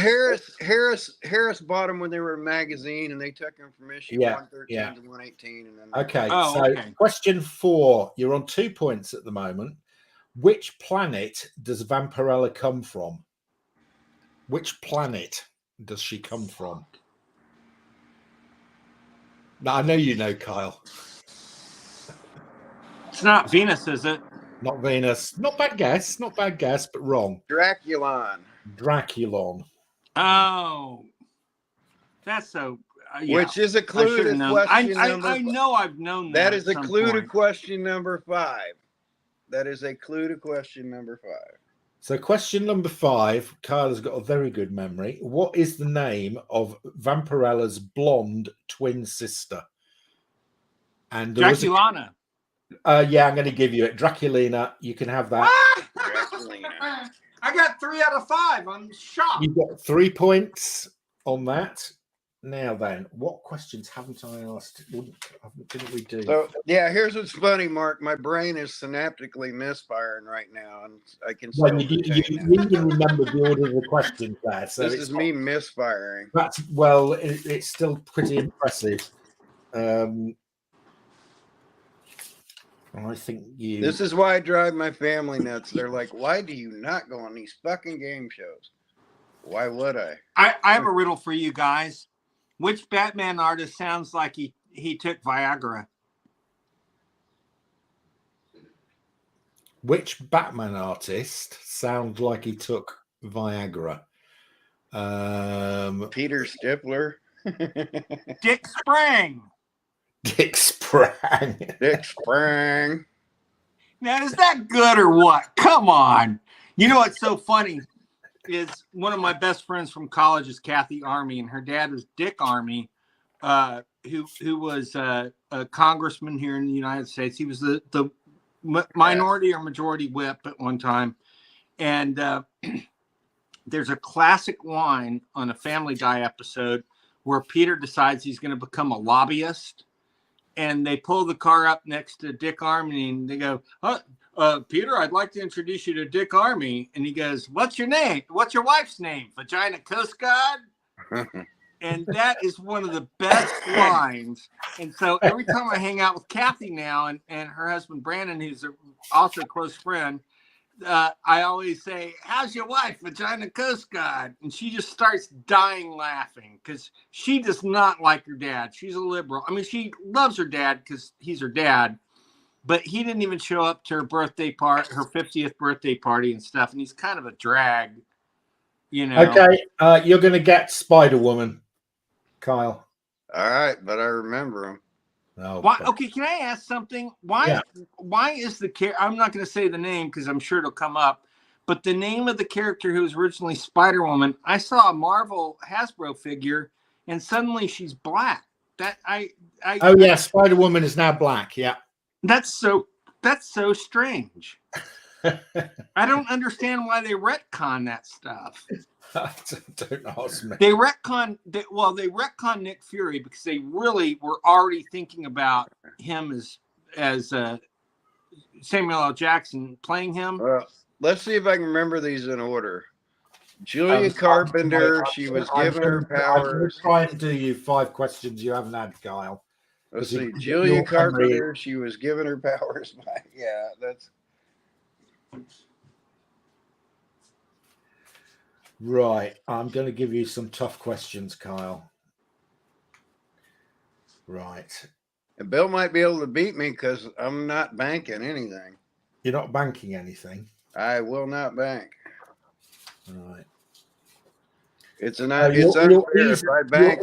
Harris bought them when they were a magazine, and they took them from issue 113 to 118. And then Okay. Question 4. You're on 2 points at the moment. Which planet does Vampirella come from? Which planet does she come from? Now, I know you know, Kyle. It's not Venus, is it? Not Venus. Not bad guess, but wrong. Draculon. Oh, that's so. Yeah. Which is a clue to question number. I know I've known that. That is a clue to question number 5. That is a clue to question number 5. So, question number 5. Kyle has got a very good memory. What is the name of Vampirella's blonde twin sister? And Draculana. Yeah, I'm going to give you it. Draculina. You can have that. Draculina. I got 3 out of 5. I'm shocked. You've got 3 points on that. Now then, what questions haven't I asked? Didn't we do? So, yeah, here's what's funny, Mark. My brain is synaptically misfiring right now, and I can still you even remember the order of the questions there. So this is me misfiring. That's it's still pretty impressive. I think you. This is why I drive my family nuts. They're like, "Why do you not go on these fucking game shows?" Why would I? I have a riddle for you guys. Which Batman artist sounds like he took Viagra? Which Batman artist sounds like he took Viagra? Peter Stifler. Dick Sprang. Dick Sprang. Dick Sprang. Now, is that good or what? Come on. You know what's so funny is one of my best friends from college is Kathy Army, and her dad was Dick Army, who was a congressman here in the United States. He was the minority or majority whip at one time. And there's a classic line on a Family Guy episode where Peter decides he's going to become a lobbyist. And they pull the car up next to Dick Army, and they go, Peter, I'd like to introduce you to Dick Army. And he goes, what's your name? What's your wife's name? Vagina Coast Guard? And that is one of the best lines. And so every time I hang out with Kathy now and her husband, Brandon, who's also a close friend, I always say, how's your wife, Vagina Coast Guard? And she just starts dying laughing because she does not like her dad. She's a liberal. I mean, she loves her dad because he's her dad. But he didn't even show up to her birthday party, her 50th birthday party and stuff. And he's kind of a drag, you know. Okay, you're going to get Spider-Woman. Kyle. All right, but I remember him. Oh, Why? Okay, can I ask something? Why? Yeah. Why is the character? I'm not going to say the name because I'm sure it'll come up. But the name of the character who was originally Spider-Woman, I saw a Marvel Hasbro figure, and suddenly she's black. Oh yeah, Spider-Woman is now black. Yeah. That's so strange. I don't understand why they retcon that stuff. Don't ask me. They retcon Nick Fury because they really were already thinking about him as Samuel L. Jackson playing him. Well, let's see if I can remember these in order. Julia Carpenter, she was given her powers. I'm trying to do you 5 questions you haven't had, Kyle. Let's see. Julia Carpenter, she was given her powers by. Yeah, that's. Right. I'm going to give you some tough questions, Kyle. Right. And Bill might be able to beat me because I'm not banking anything. You're not banking anything. I will not bank. Right. It's unfair. If I bank,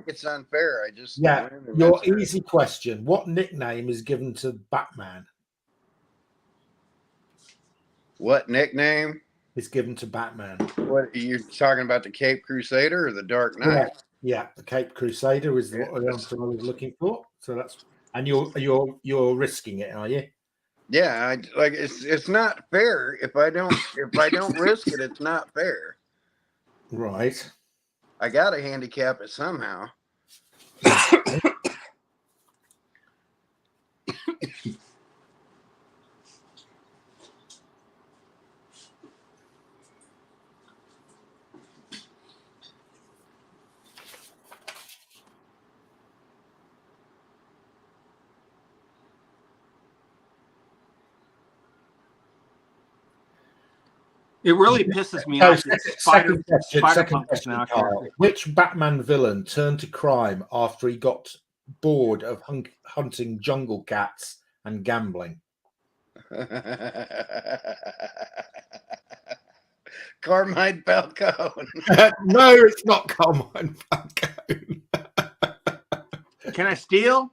it's unfair. I just Your easy question: what nickname is given to Batman? What nickname is given to Batman? What you're talking about? The Cape Crusader or the Dark Knight? Yeah, the Cape Crusader is what I was looking for. So that's and you're risking it, are you? Yeah, it's not fair. If I don't risk it, it's not fair. Right. I gotta handicap it somehow. It really pisses me off. Second question, Carl. Which Batman villain turned to crime after he got bored of hunting jungle cats and gambling? Carmine Falcone. No, it's not Carmine Falcone. Can I steal?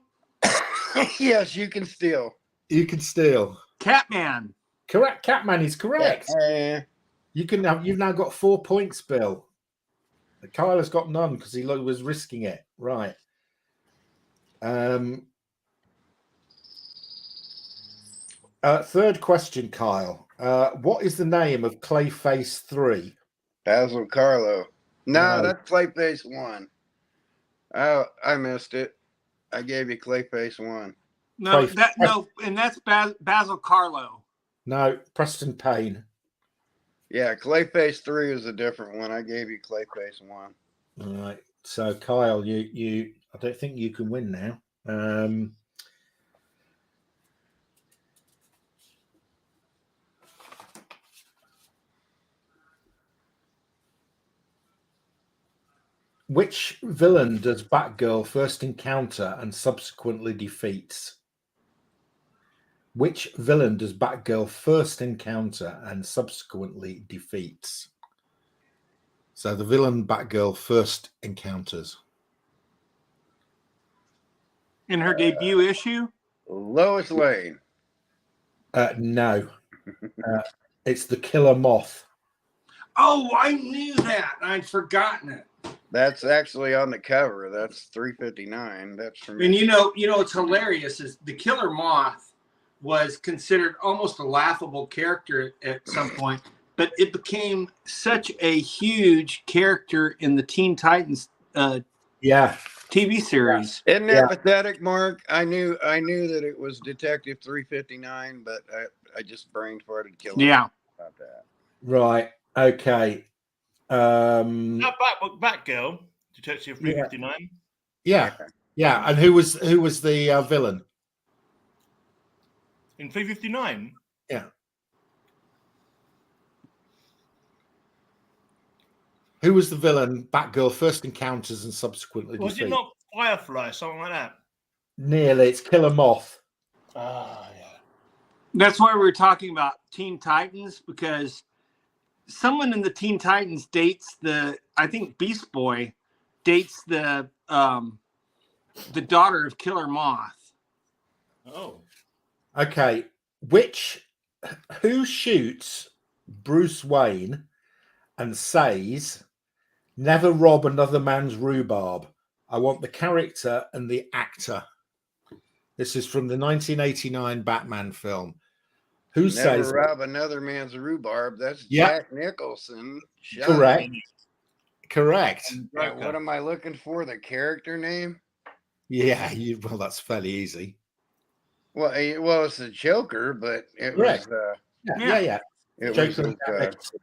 Yes, you can steal. You can steal. Catman. Correct. Catman is correct. Yeah. You've now got 4 points, Bill. Kyle has got none because he was risking it. Right. Third question, Kyle. What is the name of Clayface 3? Basil Carlo. No, that's Clayface 1. Oh, I missed it. I gave you Clayface 1. No, and that's Basil Carlo. No, Preston Payne. Yeah, Clayface 3 is a different one. I gave you Clayface 1. All right. So, Kyle, you I don't think you can win now. Which villain does Batgirl first encounter and subsequently defeats? Which villain does Batgirl first encounter and subsequently defeats? So the villain Batgirl first encounters. In her debut issue? Lois Lane. No. It's the Killer Moth. Oh, I knew that. I'd forgotten it. That's actually on the cover. That's 359. That's from. And you know, it's hilarious. Is the Killer Moth was considered almost a laughable character at some point, but it became such a huge character in the Teen Titans TV series. Isn't that pathetic, Mark? I knew that it was Detective 359, but I just brain farted killing about that. Right. Okay. Batgirl, Detective 359. Yeah. And who was the villain? In 359? Yeah. Who was the villain Batgirl first encounters and subsequently defeats? Was it not Firefly, something like that? Nearly. It's Killer Moth. Ah, yeah. That's why we were talking about Teen Titans, because someone in the Teen Titans dates I think Beast Boy, dates the daughter of Killer Moth. Oh. Okay. Who shoots Bruce Wayne and says, "Never rob another man's rhubarb"? I want the character and the actor. This is from the 1989 Batman film. Who Never says rob another man's rhubarb. That's Yep. Jack Nicholson. correct? Correct. Yeah, what am I looking for? The character name? Yeah, well, that's fairly easy. Well, it's the Joker, but it Correct. was. Yeah. It Joker was. and Nicholson.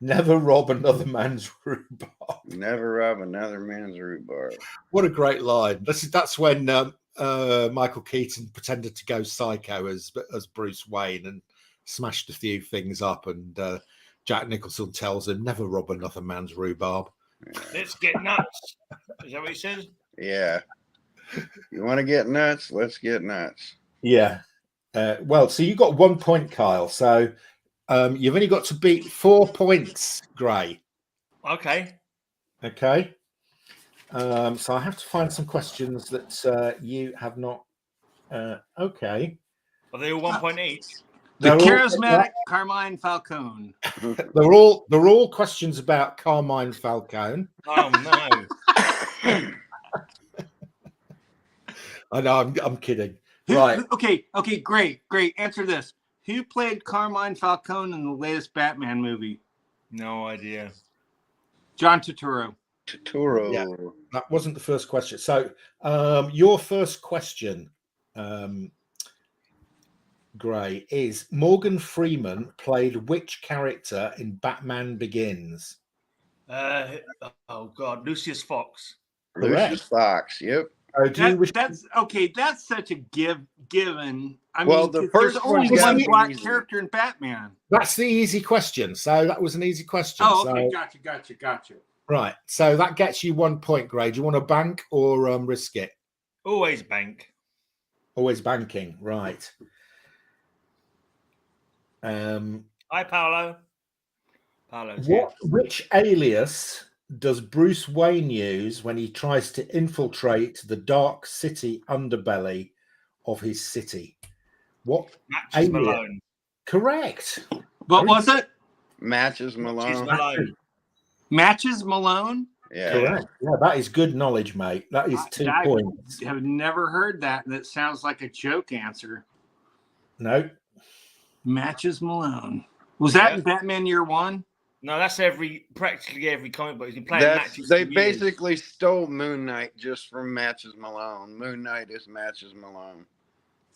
Never rob another man's rhubarb. Never rob another man's rhubarb. What a great line! That's when Michael Keaton pretended to go psycho as Bruce Wayne and smashed a few things up, and Jack Nicholson tells him, "Never rob another man's rhubarb." Yeah. Let's get nuts. Is that what he says? Yeah. You want to get nuts? Let's get nuts. Yeah. Well, so you got 1 point, Kyle. So you've only got to beat 4 points, Gray. Okay. Okay. So I have to find some questions that you have not. Okay. Are they all 1 point each? The They're all- charismatic Carmine Falcone. They're all questions about Carmine Falcone. Oh no. I know. I'm kidding. Right. Okay, great. Answer this. Who played Carmine Falcone in the latest Batman movie? No idea. John Turturro. Turturro. Yeah. That wasn't the first question. So your first question, Gray, is Morgan Freeman played which character in Batman Begins? Oh God, Lucius Fox. Lucius Fox. Yep. That's okay. That's such a given. I Well, mean, the there's first only one's one gotta be black easy. character in Batman. That's the easy question. So that was an easy question. Oh, okay, So, gotcha. right. So that gets you 1 point, Gray. Do you want to bank or risk it? Always bank. Always banking. Right. Hi, Paolo. Paolo's here. Which alias does Bruce Wayne use when he tries to infiltrate the dark city underbelly of his city? What Matches alias? Malone. Correct. What was it? Matches Matches Malone. Malone. Matches Malone? Yeah. Correct. Yeah, that is good knowledge, mate. That is 2 I points. have never heard that. That sounds like a joke answer. No. Matches Malone. Was that in Batman Year One? No, that's practically every comic book. He's been playing matches. They for years. basically stole Moon Knight just from Matches Malone. Moon Knight is Matches Malone.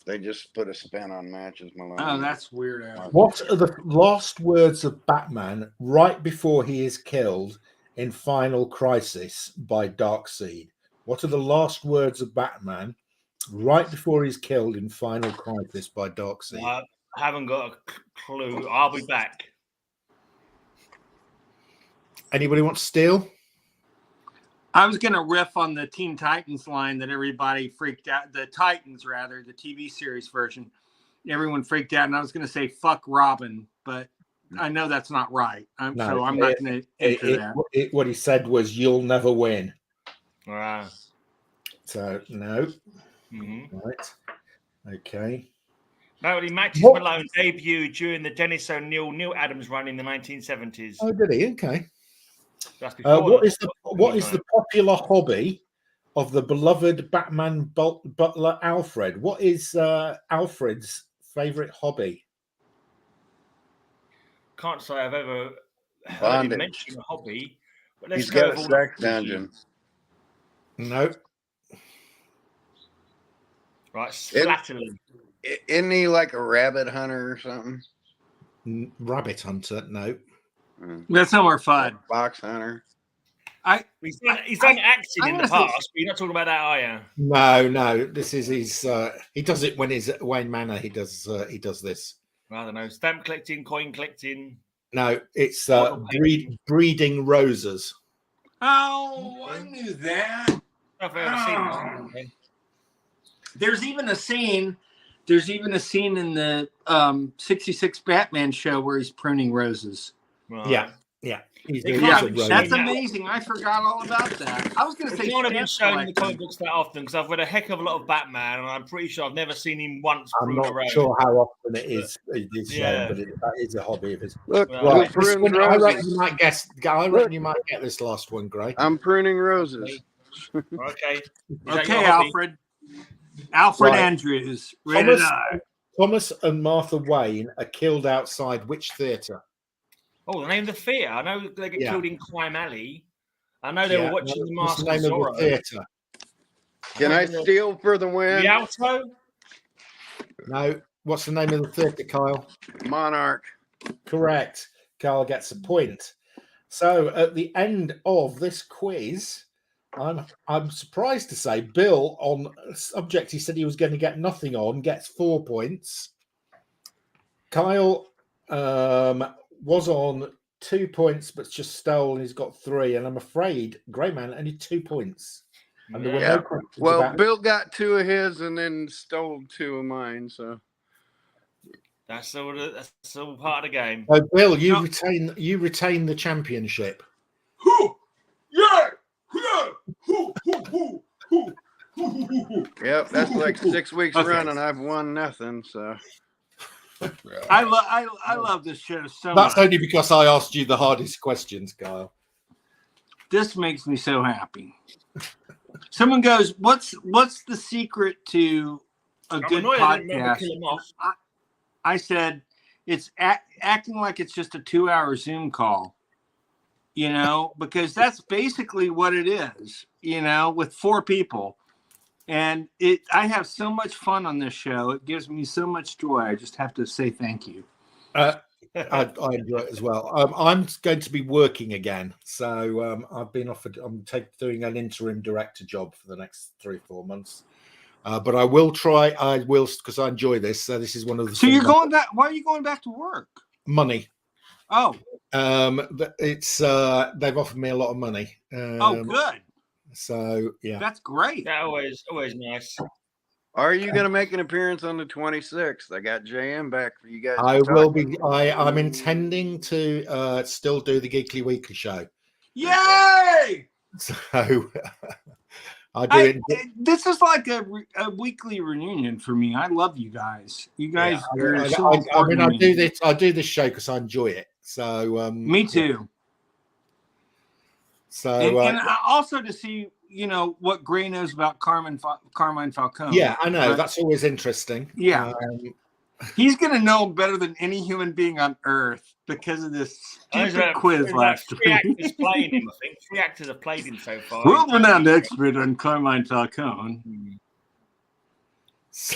They just put a spin on Matches Malone. Oh, that's weird. What are the last words of Batman right before he is killed in Final Crisis by Darkseid? What are the last words of Batman right before he's killed in Final Crisis by Darkseid? I haven't got a clue. I'll be back. Anybody want to steal? I was going to riff on the Teen Titans line that everybody freaked out. The Titans, rather, the TV series version. Everyone freaked out, and I was going to say "fuck Robin," but I know that's not right. So I'm not going to enter that. What he said was, "You'll never win." Right. So no. Mm-hmm. Right. Okay. No, he Matches Malone debuted during the Dennis O'Neil Neil Adams run in the 1970s. Oh, did he? Okay. That's before What is the popular hobby of the beloved Batman butler Alfred? What is Alfred's favorite hobby? Can't say I've ever heard him mention a hobby. But let's He's go got a sex dungeon. No. Right, splattering. Isn't he like a rabbit hunter or something? Rabbit hunter? No. That's nowhere fun. Fox hunter. He's done acting in the past, but you're not talking about that, are you? No. This is his. He does it when he's at Wayne Manor. He does this. I don't know. Stamp collecting, coin collecting. No, it's breeding roses. Oh, I knew that. I've ever seen it. There's even a scene. There's even a scene in the '66 Batman show where he's pruning roses. Right. Yeah, he's They a- can't he's a have rogue. That's amazing. I forgot all about that. I was going to It's say not been Stapp shown in the comic collecting. books that often because I've read a heck of a lot of Batman, and I'm pretty sure I've never seen him once I'm prune a not road. sure how often it is shown, Yeah. but that is a hobby of his. Look, Right. who Right, this prunes one, I reckon roses? you might guess. I reckon you might get this last one, Gray. I'm pruning roses. Okay. Is that Okay, your hobby? Alfred Right. Andrews, ready to die. Thomas and Martha Wayne are killed outside which theatre? Oh, the name of the theatre. I know they get Yeah. killed in Crime Alley. I know they were watching The What's Mask the of name of the Zorro. theatre? Can I steal for the win? Rialto? No. What's the name of the theatre, Kyle? Monarch. Correct. Kyle gets a point. So at the end of this quiz, I'm surprised to say Bill, on a subject he said he was going to get nothing on, gets 4 points. Kyle was on 2 points, but just stole, and he's got 3. And I'm afraid Greyman only 2 points. And there were Yeah. no questions Well, about Bill got 2 of his and then stole 2 of mine. So That's all part of the game. So Bill, No. retain the championship. yep, that's like 6 weeks Okay. running. I've won nothing. So I love this show so That's much. only because I asked you the hardest questions, Kyle. This makes me so happy. Someone goes, "What's the secret to a I'm good annoyed I didn't remember podcast?" Kill 'Em Off. I said, "It's acting like it's just a 2-hour Zoom call." You know, because that's basically what it is. You know, with 4 people, and I have so much fun on this show. It gives me so much joy. I just have to say thank you. I enjoy it as well. I'm going to be working again, so I've been offered. I'm doing an interim director job for the next 3-4 months, but I will try. I will, because I enjoy this. So this is one of the. So you're going back? Why are you going back to work? Money. Oh, It's they've offered me a lot of money. oh, good. So yeah, That's great. That always nice. are you going to make an appearance on the 26th? I got JM back for you guys. I to will talk be. I'm intending to still do the Geeky Weekly show. Yay! So I do it. This is like a weekly reunion for me. I love you guys. You guys Yeah, are so I important mean, to me. do this. I do this show because I enjoy it. So Me too. So And also to see, what Gray knows about Carmine Falcone. yeah, I know. Right? That's always interesting. Yeah. He's going to know better than any human being on earth because of this stupid quiz last 3 week. actors playing him, I think. 3 actors have played him so far. World-renowned expert on Carmine Falcone, So,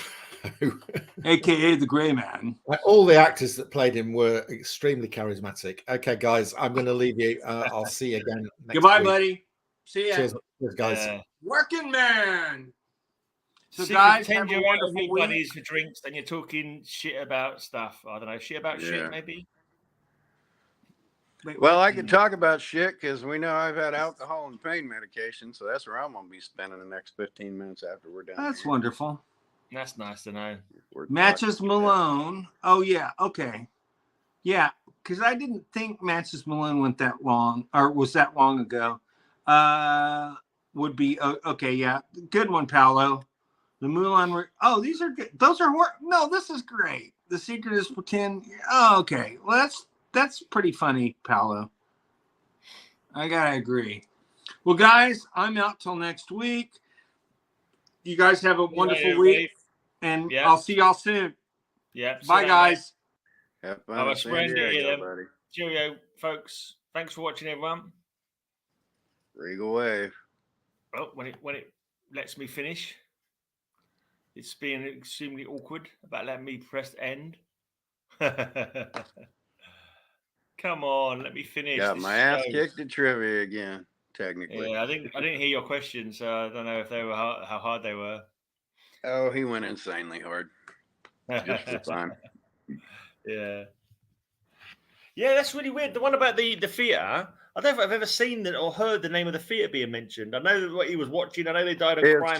a.k.a. the Gray Man. all the actors that played him were extremely charismatic. Okay, guys, I'm going to leave you. I'll see you again next Goodbye, week. buddy. See ya. Cheers, guys. Working man. So, So guys, pretend have a you're out wonderful with week. buddies for drinks and you're talking shit about stuff. I don't know, shit about Yeah. shit, maybe? Wait, Well, what? I could talk about shit because we know I've had alcohol and pain medication, so that's where I'm going to be spending the next 15 minutes after we're done. That's here. wonderful. That's nice to know. We're Matches talking- Malone. Oh, yeah. Okay. Yeah, because I didn't think Matches Malone went that long, or was that long ago. Would be okay. Yeah, good one, Paolo. The Mulan. These are good. Those are no. This is great. The Secret is pretend. Oh, okay. Well, that's pretty funny, Paolo. I gotta agree. Well, guys, I'm out till next week. You guys have a wonderful week, and Yeah. I'll see y'all soon. Yeah. see Bye, you later, guys. Have fun Have a in San splendid Diego, year. buddy. mate. Cheerio, folks. Thanks for watching, everyone. Regal Wave. Oh, when it lets me finish, it's being extremely awkward about letting me press end. Come on, let me finish. Got this my ass show. kicked at trivia again, technically. Yeah, I didn't hear your questions, so I don't know if they were how hard they were. Oh, he went insanely hard. Just for fun. Yeah. Yeah, that's really weird. The one about the theatre, I don't know if I've ever seen or heard the name of the theatre being mentioned. I know what he was watching. I know they died of It's- crime